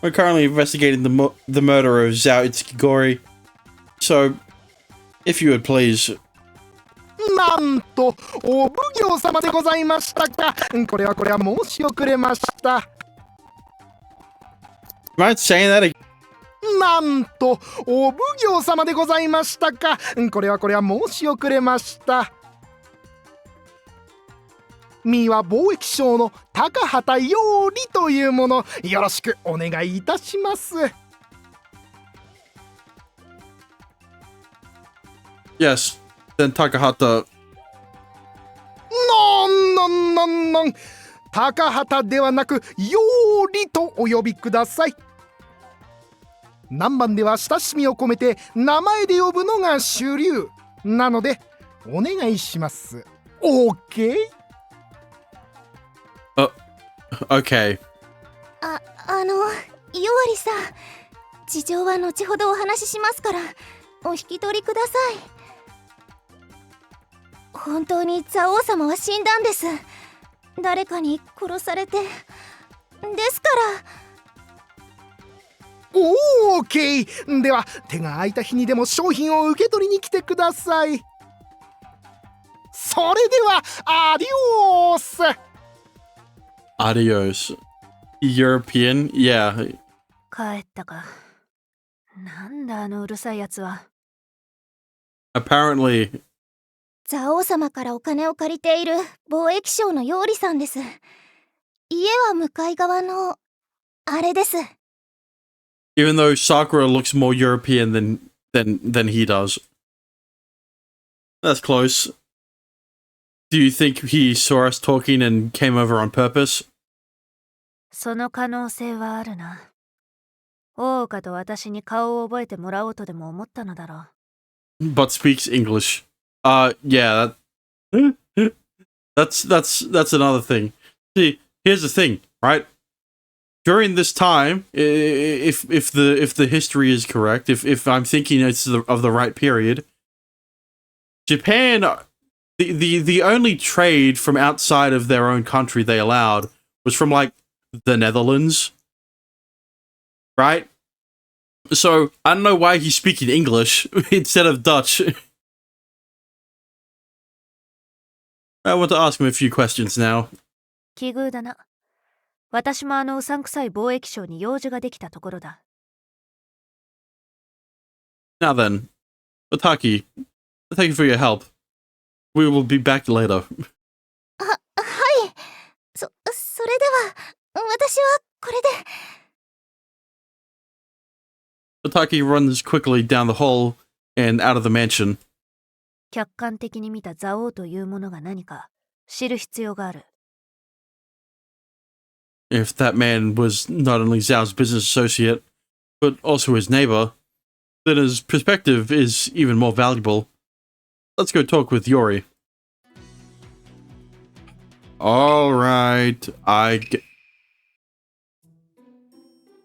S1: We're currently investigating the murder of Zhao Itsukigori. So, if you would please.
S11: なんとお奉行様でございましたか。これは申し遅れました。
S1: Am I saying that again?
S11: なんとお奉行様でございましたか。これは申し遅れました。ミは貿易商の高畑よりというもの、よろしくお願いいたします。
S1: Yes, then Takahata.
S11: なん高畑ではなくよりとお呼びください。南蛮では親しみを込めて名前で呼ぶのが主流なのでお願いします。 OK？
S1: Okay.
S4: よりさん、事情は後ほどお話ししますからお引き取りください。本当に蔵王様は死んだんです。誰かに殺されて。ですから。
S11: OK！ では手が空いた日にでも商品を受け取りに来てください。それではアディオース。
S1: Adios. European? Yeah.
S5: 帰ったか。なんだあのうるさいやつは。
S1: Apparently.
S4: 蔵王様からお金を借りている貿易商のようりさんです。家は向かい側のあれです。
S1: Even though Sakura looks more European than he does. That's close. Do you think he saw us talking and came over on purpose?
S5: その可能性はあるな。大岡と私に顔を覚えてもらおうとでも思ったのだろう。
S1: But speaks English. Yeah. That's another thing. See, here's the thing, right? During this time, if the history is correct, if I'm thinking it's of the right period, Japan, the only trade from outside of their own country they allowed was from like the Netherlands, right? So I don't know why he's speaking English instead of Dutch. I want to ask him a few questions now.
S5: 奇遇だな。私もあのうさんくさい貿易商に用事ができたところだ。
S1: Now then, Otaki, thank you for your help. We will be back later.
S4: はい。それでは私はこれで。
S1: Otaki runs quickly down the hall and out of the mansion.
S5: 客観的に見た蔵王というものが何か知る必要がある。
S1: If that man was not only Zhao's business associate, but also his neighbor, then his perspective is even more valuable. Let's go talk with Yori. Alright,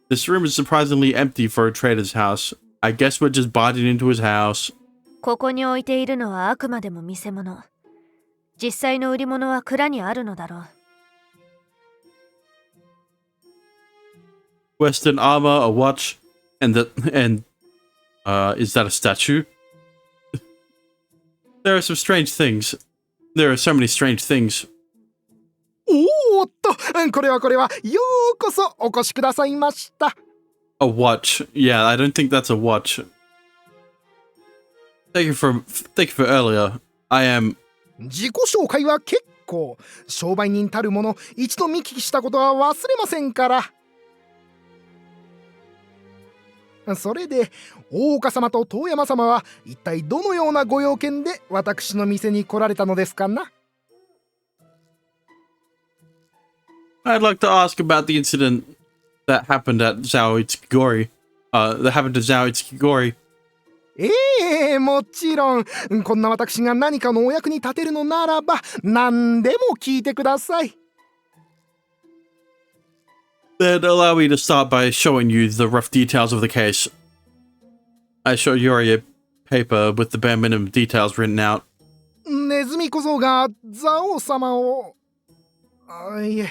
S1: This room is surprisingly empty for a trader's house. I guess we're just barging into his house.
S5: ここに置いているのはあくまでも見せ物。実際の売り物は蔵にあるのだろう。
S1: Western armor, a watch, is that a statue? There are some strange things. There are so many strange things.
S11: おーっと、これはようこそお越しくださいました。
S1: A watch. Yeah, I don't think that's a watch. Thank you for earlier. I am...
S11: 自己紹介は結構。商売人たるもの、一度見聞きしたことは忘れませんから。それで、大岡様と遠山様は一体どのようなご用件で私の店に来られたのですかな？
S1: I'd like to ask about the incident that happened at Zhao Itsukigori. That happened to Zhao Itsukigori.
S11: もちろん。こんな私が何かのお役に立てるのならば、何でも聞いてください。
S1: Then allow me to start by showing you the rough details of the case. I showed Yuri a paper with the bare minimum details written out.
S11: ネズミ小僧がザオ様をいえ、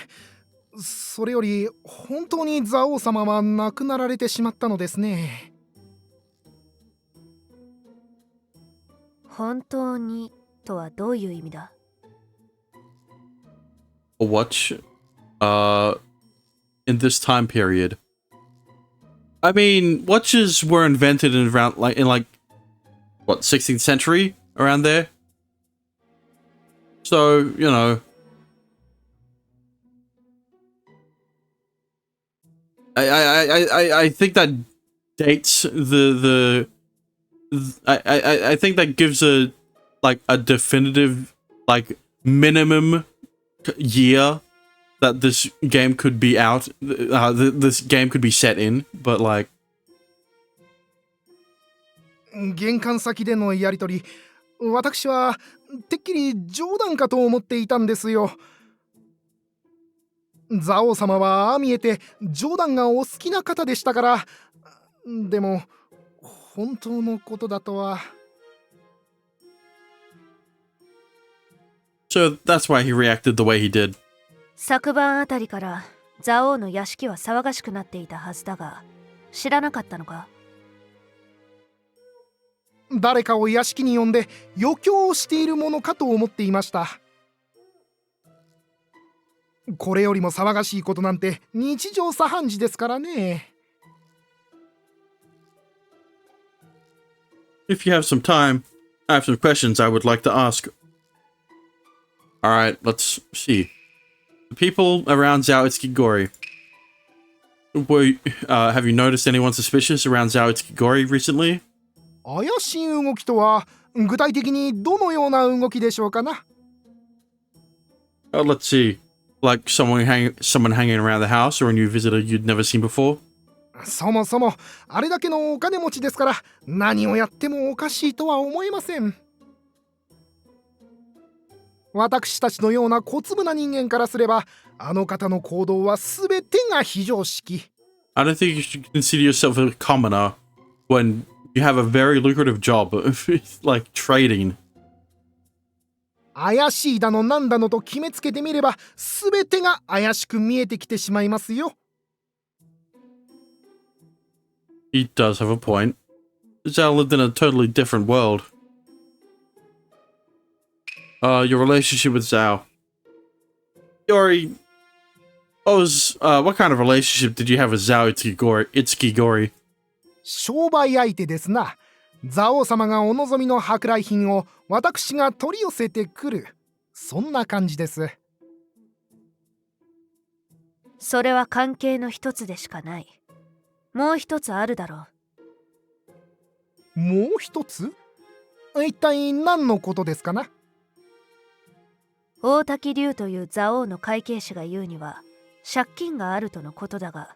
S11: それより本当にザオ様は亡くなられてしまったのですね。
S5: 本当にとはどういう意味だ？
S1: A watch, in this time period. I mean, watches were invented in around what, 16th century, around there. So, you know, I think that dates I think that gives a definitive minimum year that this game could be out. This game could be set in, but
S11: 玄関先でのやりとり、私はてっきり冗談かと思っていたんですよ。ザオ様はああ見えて冗談がお好きな方でしたから。でも本当のことだとは。
S1: So that's why he reacted the way he did.
S5: 昨晩あたりから蔵王の屋敷は騒がしくなっていたはずだが、知らなかったのか？
S11: 誰かを屋敷に呼んで余興をしているものかと思っていました。これよりも騒がしいことなんて日常茶飯事ですからね。
S1: If you have some time, I have some questions I would like to ask. Alright, let's see. The people around Zao Gori. Have you noticed anyone suspicious around Zao Gori recently?
S11: 怪しい動きとは具体的にどのような動きでしょうかな。
S1: Let's see. Like someone hanging around the house or a new visitor you'd never seen before?
S11: そもそもあれだけのお金持ちですから何をやってもおかしいとは思えません。私たちのような小粒な人間からすればあの方の行動は全てが非常識。
S1: I don't think you should consider yourself a commoner when you have a very lucrative job like trading.
S11: 怪しいだのなんだのと決めつけてみれば全てが怪しく見えてきてしまいますよ。
S1: He does have a point. Zhao lived in a totally different world. Your relationship with Zhao. Yori, what kind of relationship did you have with Zhao Itsukigori?
S11: 商売相手ですな。ザオ様がお望みの舶来品を私が取り寄せてくる。そんな感じです。
S5: それは関係の一つでしかない。もう一つあるだろ
S11: う。もう一つ？一体何のことですかな？
S5: 大滝龍という蔵王の会計士が言うには借金があるとのことだが。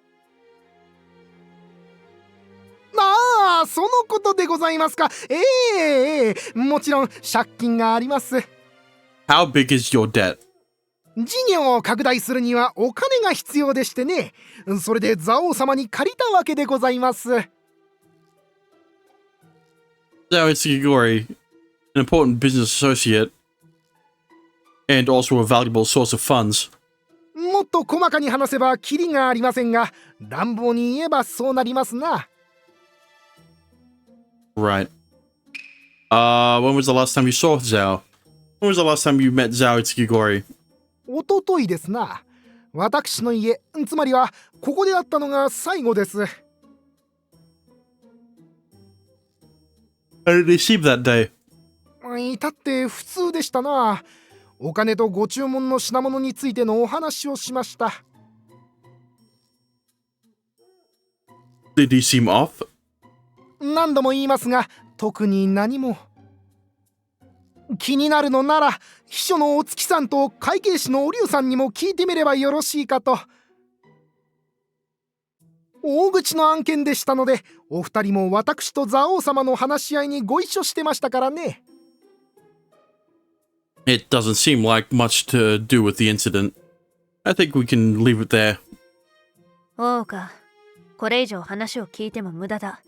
S11: ああ、そのことでございますか。もちろん借金があります。
S1: How big is your debt?
S11: 事業を拡大するにはお金が必要でしてね。それで蔵王様に借りたわけでございます。
S1: Zhao Itsukigori, an important business associate, and also a valuable source of funds.
S11: もっと細かに話せばキリがありませんが、乱暴に言えばそうなりますな。
S1: Right. When was the last time you saw Zhao? When was the last time you met Zhao Itsukigori?
S11: おとといですな。私の家、つまりはここで会ったのが最後です。
S1: How did he seem that day?
S11: 至って普通でしたな。お金とご注文の品物についてのお話をしました。
S1: Did he seem off?
S11: 何度も言いますが、特に何も。気になるのなら、秘書のお月さんと会計士のお龍さんにも聞いてみればよろしいかと。大口の案件でしたので、お二人も私と蔵王様の話し合いにご一緒してましたからね。
S1: It doesn't seem like much to do with the incident. I think we can leave it there.
S5: おうか、これ以上話を聞いても無駄だ。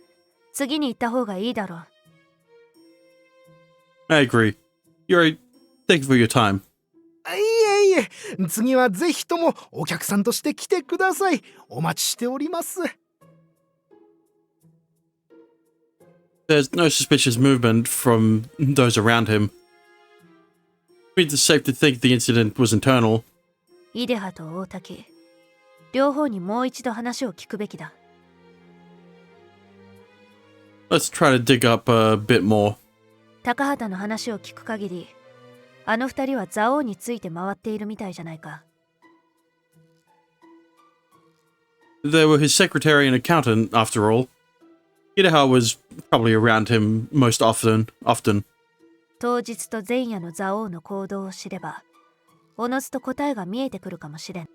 S5: 次に行った方がいいだろう。
S1: I agree. You're right. Thank you for your time.
S11: いえいえ、次はぜひともお客さんとして来てください。お待ちしております。
S1: There's no suspicious movement from those around him. It means it's safe to think the incident was internal.
S5: イデハと大滝、両方にもう一度話を聞くべきだ。
S1: Let's try to dig up a bit more.
S5: 高畑の話を聞く限り、あの二人は蔵王について回っているみたいじゃないか。
S1: They were his secretary and accountant, after all. Idaha was probably around him most often.
S5: 当日と前夜の蔵王の行動を知れば、おのずと答えが見えてくるかもしれん。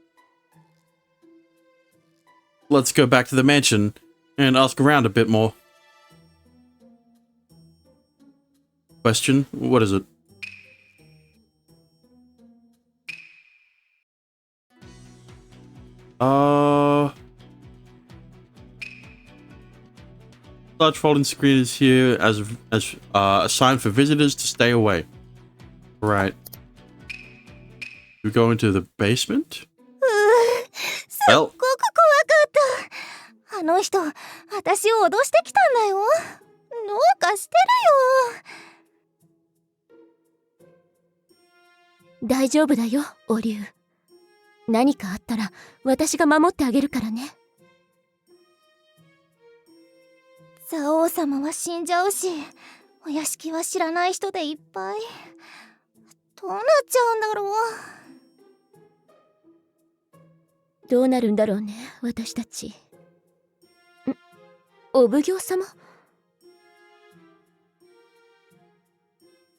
S1: Let's go back to the mansion and ask around a bit more. Question? What is it? Large folding screen is here as a sign for visitors to stay away. Right. We go into the basement?
S4: すっごく怖かった。あの人、私を脅してきたんだよ。どうかしてるよ。
S2: 大丈夫だよ、お龍。何かあったら私が守ってあげるからね。
S4: 蔵王様は死んじゃうし、お屋敷は知らない人でいっぱい。どうなっちゃうんだろう。
S2: どうなるんだろうね、私たち。お奉行様？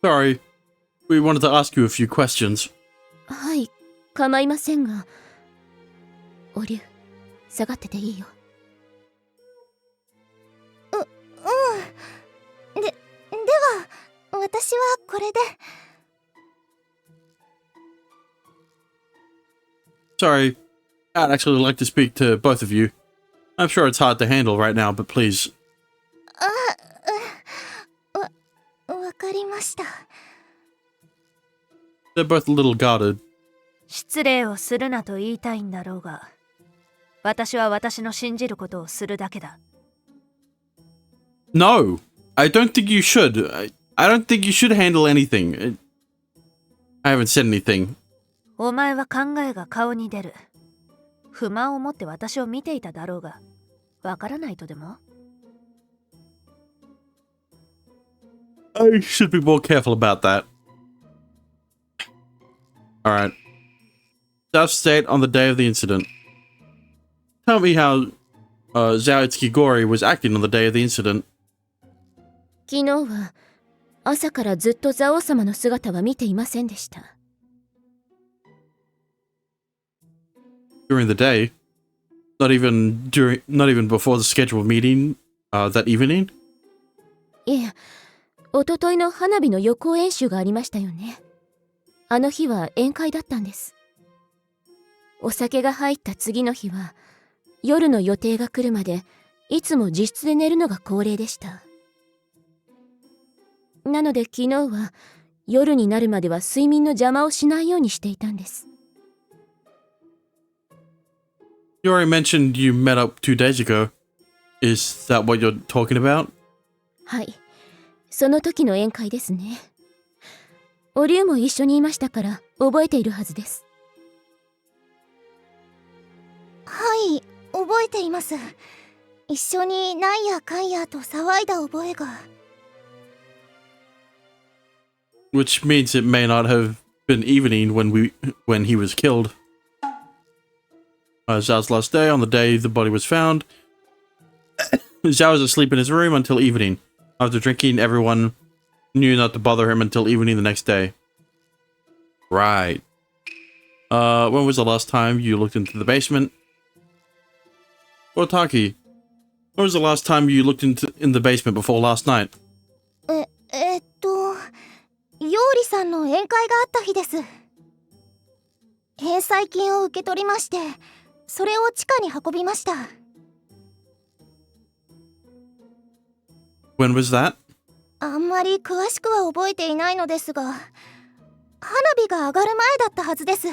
S1: Sorry. We wanted to ask you a few questions.
S2: はい、構いませんが。お龍、下がってていいよ。
S4: では、私はこれで。
S1: Sorry. I'd actually like to speak to both of you. I'm sure it's hard to handle right now, but please.
S4: わかりました。
S1: They're both a little guarded.
S5: 失礼をするなと言いたいんだろうが、私は私の信じることをするだけだ。
S1: No! I don't think you should. I don't think you should handle anything. I haven't said anything.
S5: お前は考えが顔に出る。不満を持って私を見ていただろうが、わからないとでも？
S1: I should be more careful about that. Alright. South State on the day of the incident. Tell me how Zhao Itsuki-gori was acting on the day of the incident.
S2: 昨日は朝からずっと蔵王様の姿は見ていませんでした。
S1: During the day? Not even before the scheduled meeting that evening?
S2: いえ、おとといの花火の予行演習がありましたよね。あの日は宴会だったんです。お酒が入った次の日は、夜の予定が来るまで、いつも自室で寝るのが恒例でした。なので昨日は、夜になるまでは睡眠の邪魔をしないようにしていたんです。
S1: You already mentioned you met up 2 days ago. Is that what you're talking about?
S2: はい。その時の宴会ですね。お龍も一緒にいましたから覚えているはずです。
S4: はい、覚えています。一緒になんやかんやと騒いだ覚えが。
S1: Which means it may not have been evening when he was killed. Zhao's last day, on the day the body was found, Zhao was asleep in his room until evening. After drinking, everyone knew not to bother him until evening the next day. Right. When was the last time you looked into the basement? Otaki, when was the last time you looked in the basement before last night?
S4: 料理さんの宴会があった日です。返済金を受け取りまして、それを地下に運びました。
S1: When was that?
S4: あんまり詳しくは覚えていないのですが、花火が上がる前だったはずです。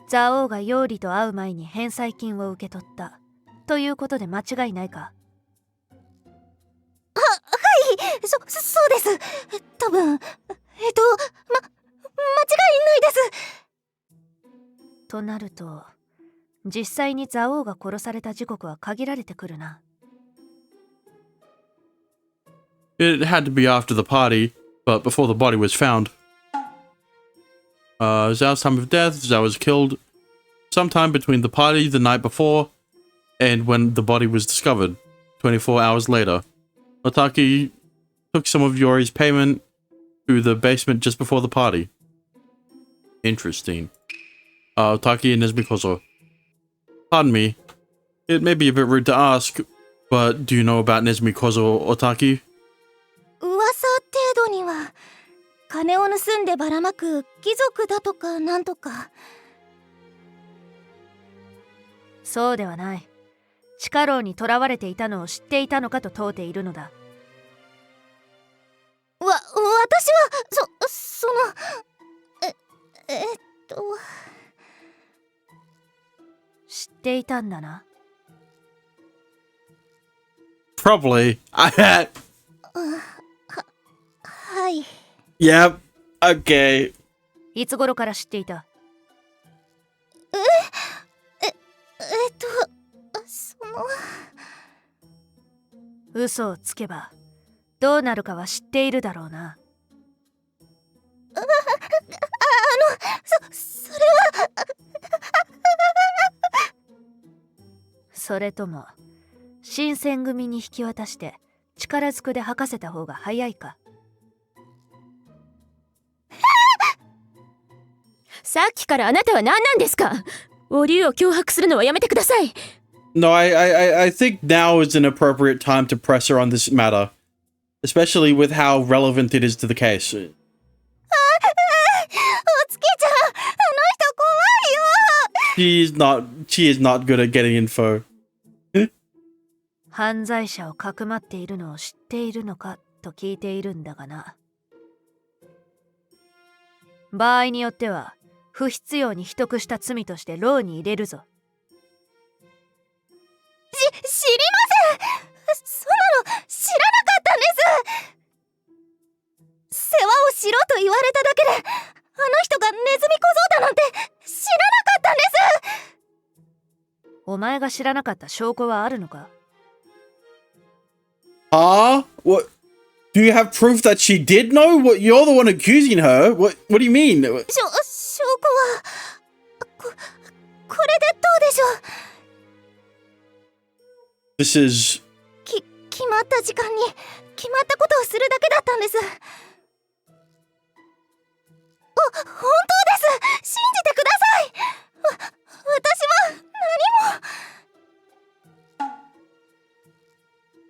S5: 蔵王がヨウリと会う前に返済金を受け取ったということで間違いないか？
S4: はい、そうです。多分、間違いないです。
S5: となると、実際に蔵王が殺された時刻は限られてくるな。
S1: It had to be after the party, but before the body was found. Zhao's time of death, Zhao was killed sometime between the party the night before and when the body was discovered, 24 hours later. Otaki took some of Yori's payment to the basement just before the party. Interesting. Otaki and Nezmikozo. Pardon me. It may be a bit rude to ask, but do you know about Nezmikozo Otaki?
S4: 噂程度には、金を盗んでばらまく貴族だとかなんとか。
S5: そうではない。地下牢に囚われていたのを知っていたのかと問うているのだ。
S4: 私は、その、
S5: 知っていたんだな。
S1: Probably. I had.
S4: はい。
S1: Yep. Okay.
S5: いつ頃から知っていた？嘘をつけばどうなるかは知っているだろうな。
S4: それは
S5: それとも新選組に引き渡して力ずくで吐かせた方が早いか？
S2: さっきからあなたは何なんですか？お竜を脅迫するのはやめてください。
S1: No, I think now is an appropriate time to press her on this matter, especially with how relevant it is to the case.
S4: お月ちゃん、あの人怖いよ。
S1: She is not good at getting info.
S5: 犯罪者をかくまっているのを知っているのかと聞いているんだがな。場合によっては不必要に秘匿した罪として牢に入れるぞ。
S4: 知りません。そんなの知らなかったんです。世話をしろと言われただけで、あの人がネズミ小僧だなんて知らなかったんです。
S5: お前が知らなかった証拠はあるのか？
S1: What? Do you have proof that she did know? What? You're the one accusing her. What do you mean?
S4: 証拠はこれでどうでしょう。
S1: This is
S4: 決まった時間に決まったことをするだけだったんです。本当です。信じてください。私は何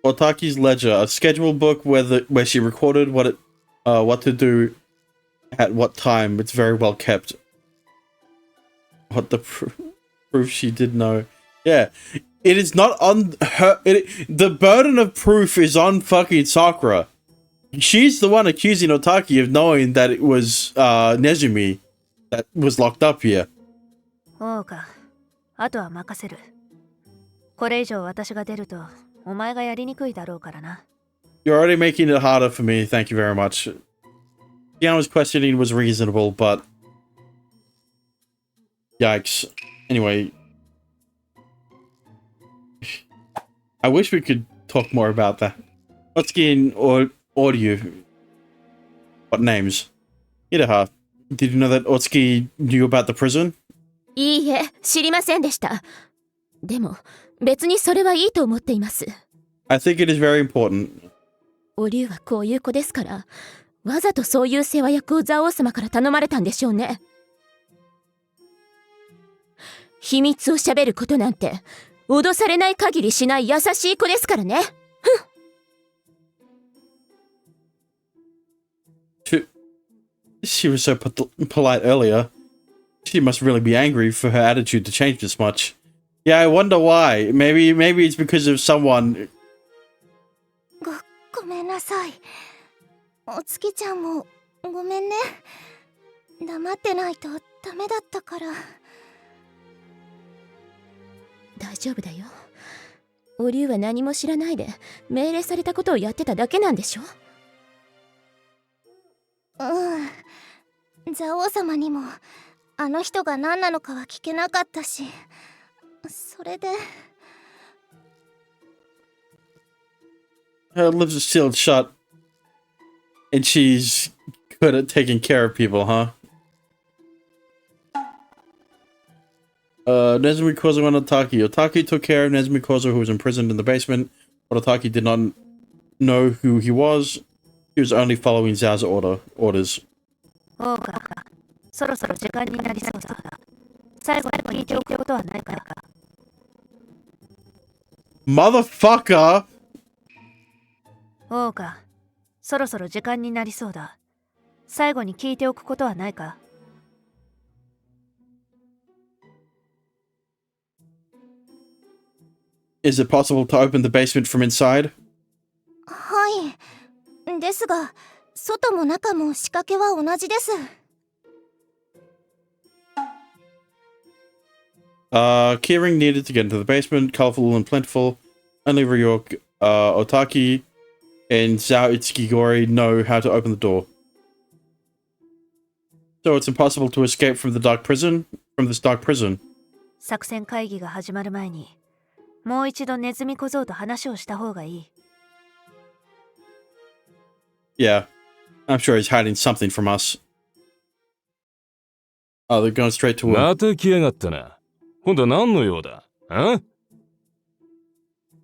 S4: も。
S1: Otaki's ledger, a schedule book where she recorded what to do at what time. It's very well kept. What the proof she did know. Yeah. It is not on her. The burden of proof is on fucking Sakura. She's the one accusing Otaki of knowing that it was Nezumi that was locked up here.
S5: そうか。あとは任せる。これ以上私が出るとお前がやりにくいだろうからな。
S1: You're already making it harder for me. Thank you very much. Yano's questioning was reasonable, but yikes. Anyway. I wish we could talk more about that. Otsuki and Audio. What names? Iraha, did you know that Otsuki knew about the prison?
S2: いいえ、知りませんでした。でも、別にそれはいいと思っています。
S1: I think it is very important.
S2: お竜はこういう子ですから、わざとそういう世話役を蔵王様から頼まれたんでしょうね。秘密を喋ることなんて、脅されない限りしない優しい子ですからね。
S1: She was so polite earlier. She must really be angry for her attitude to change this much. Yeah, I wonder why. Maybe it's because of someone
S4: ごめんなさい。お月ちゃんもごめんね。黙ってないとダメだったから。
S2: 大丈夫だよ。お竜は何も知らないで命令されたことをやってただけなんでしょ。
S4: 座王様にもあの人が何なのかは聞けなかったし、それで。
S1: Her lips are sealed shut, and she's good at taking care of people, huh? Nezumi Kozo and Otaki. Otaki took care of Nezumi Kozo, who was imprisoned in the basement, but Otaki did not know who he was. He was only following Zao's orders.
S5: おうか、そろそろ時間になりそうだ。最後に聞いておくことはないか。
S1: Motherfucker!
S5: おうか、そろそろ時間になりそうだ。最後に聞いておくことはないか。
S1: Is it possible to open the basement from inside?
S4: はい。ですが、外も中も仕掛けは同じです。
S1: Keyring needed to get into the basement, colorful and plentiful. Only Ryuk, Otaki, and Zao Itsukigori know how to open the door. So it's impossible to escape from this dark prison.
S5: 作戦会議が始まる前に、もう一度ネズミ小僧と話をした方がいい。
S1: Yeah, I'm sure he's hiding something from us. Oh, they're going straight to him.
S10: また来やがったな。今度は何の用だ？あ？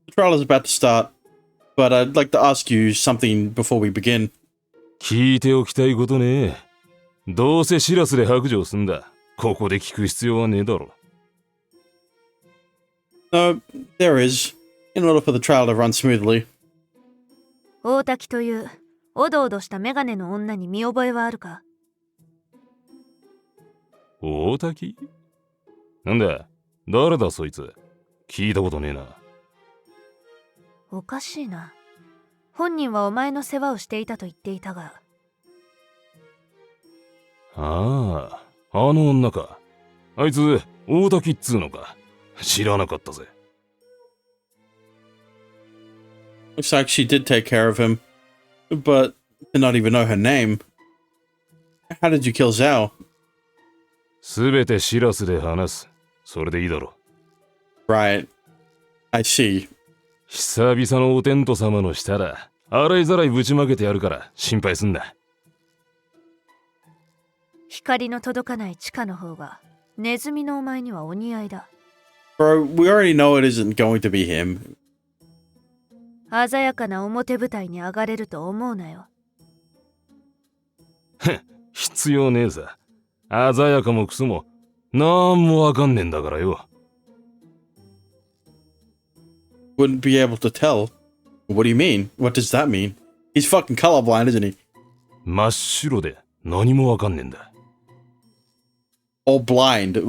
S1: The trial is about to start, but I'd like to ask you something before we begin.
S10: 聞いておきたいことね。どうせシラスで白状すんだ。ここで聞く必要はねえだろ。
S1: No, there is, in order for the trial to run smoothly.
S5: 大滝というおどおどしたメガネの女に見覚えはあるか？
S10: 大滝？なんだ？誰だそいつ？聞いたことねえな。
S5: おかしいな。本人はお前の世話をしていたと言っていたが。
S10: ああ、あの女か。あいつ、大滝っつうのか。知らなかったぜ。
S1: Looks like she did take care of him, but did not even know her name. How did you kill Zhao?
S10: すべてシラスで話す。それでいいだろ
S1: う。Right. I see.
S10: 久々のお天道様の下だ。洗いざらいぶちまけてやるから心配すんな。
S5: 光の届かない地下の方がネズミのお前にはお似合いだ。
S1: Bro, we already know it isn't going to be him.
S5: 鮮やかな表舞台に上がれると思うなよ。
S10: 必要ねえさ。鮮やかもクソもなんもわかんねえんだからよ。
S1: Wouldn't be able to tell. What do you mean? What does that mean? He's fucking colorblind, isn't he?
S10: 真っ白で何もわかんねえんだ。
S1: All blind.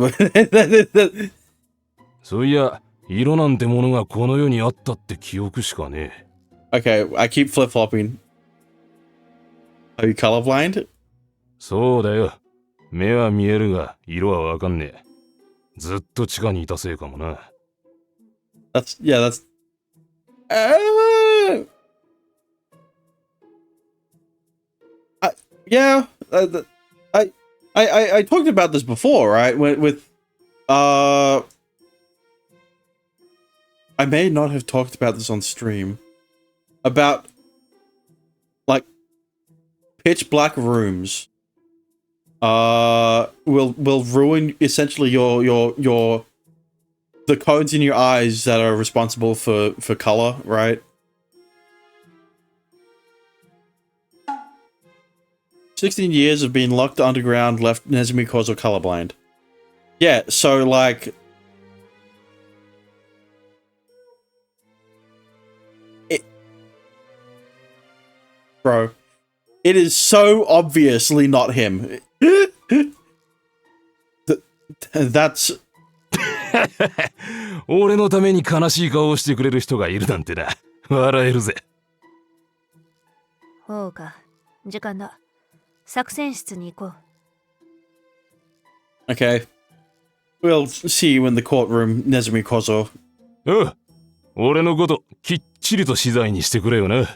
S10: そういや、色なんてものがこの世にあったって記憶しかね
S1: え。Okay, I keep flip-flopping. Are you colorblind?
S10: そうだよ。目は見えるが、色はわかんねえ。ずっと地下にいたせいかもな。
S1: That's... Yeah, I talked about this before, right? I may not have talked about this on stream. About, like, pitch black rooms. Will ruin essentially the codes in your eyes that are responsible for color, right? 16 years of being locked underground left Nezumi Kozo colorblind. Yeah, so like... Bro, it is so obviously not him. That's...
S10: 俺のために悲しい顔をしてくれる人がいるなんてな。笑えるぜ。
S5: ほうか。時間だ。作戦室に行こう。
S1: Okay. We'll see you in the courtroom, Nezumi Kozo.
S10: うん。俺のこときっちりと資材にしてくれよな。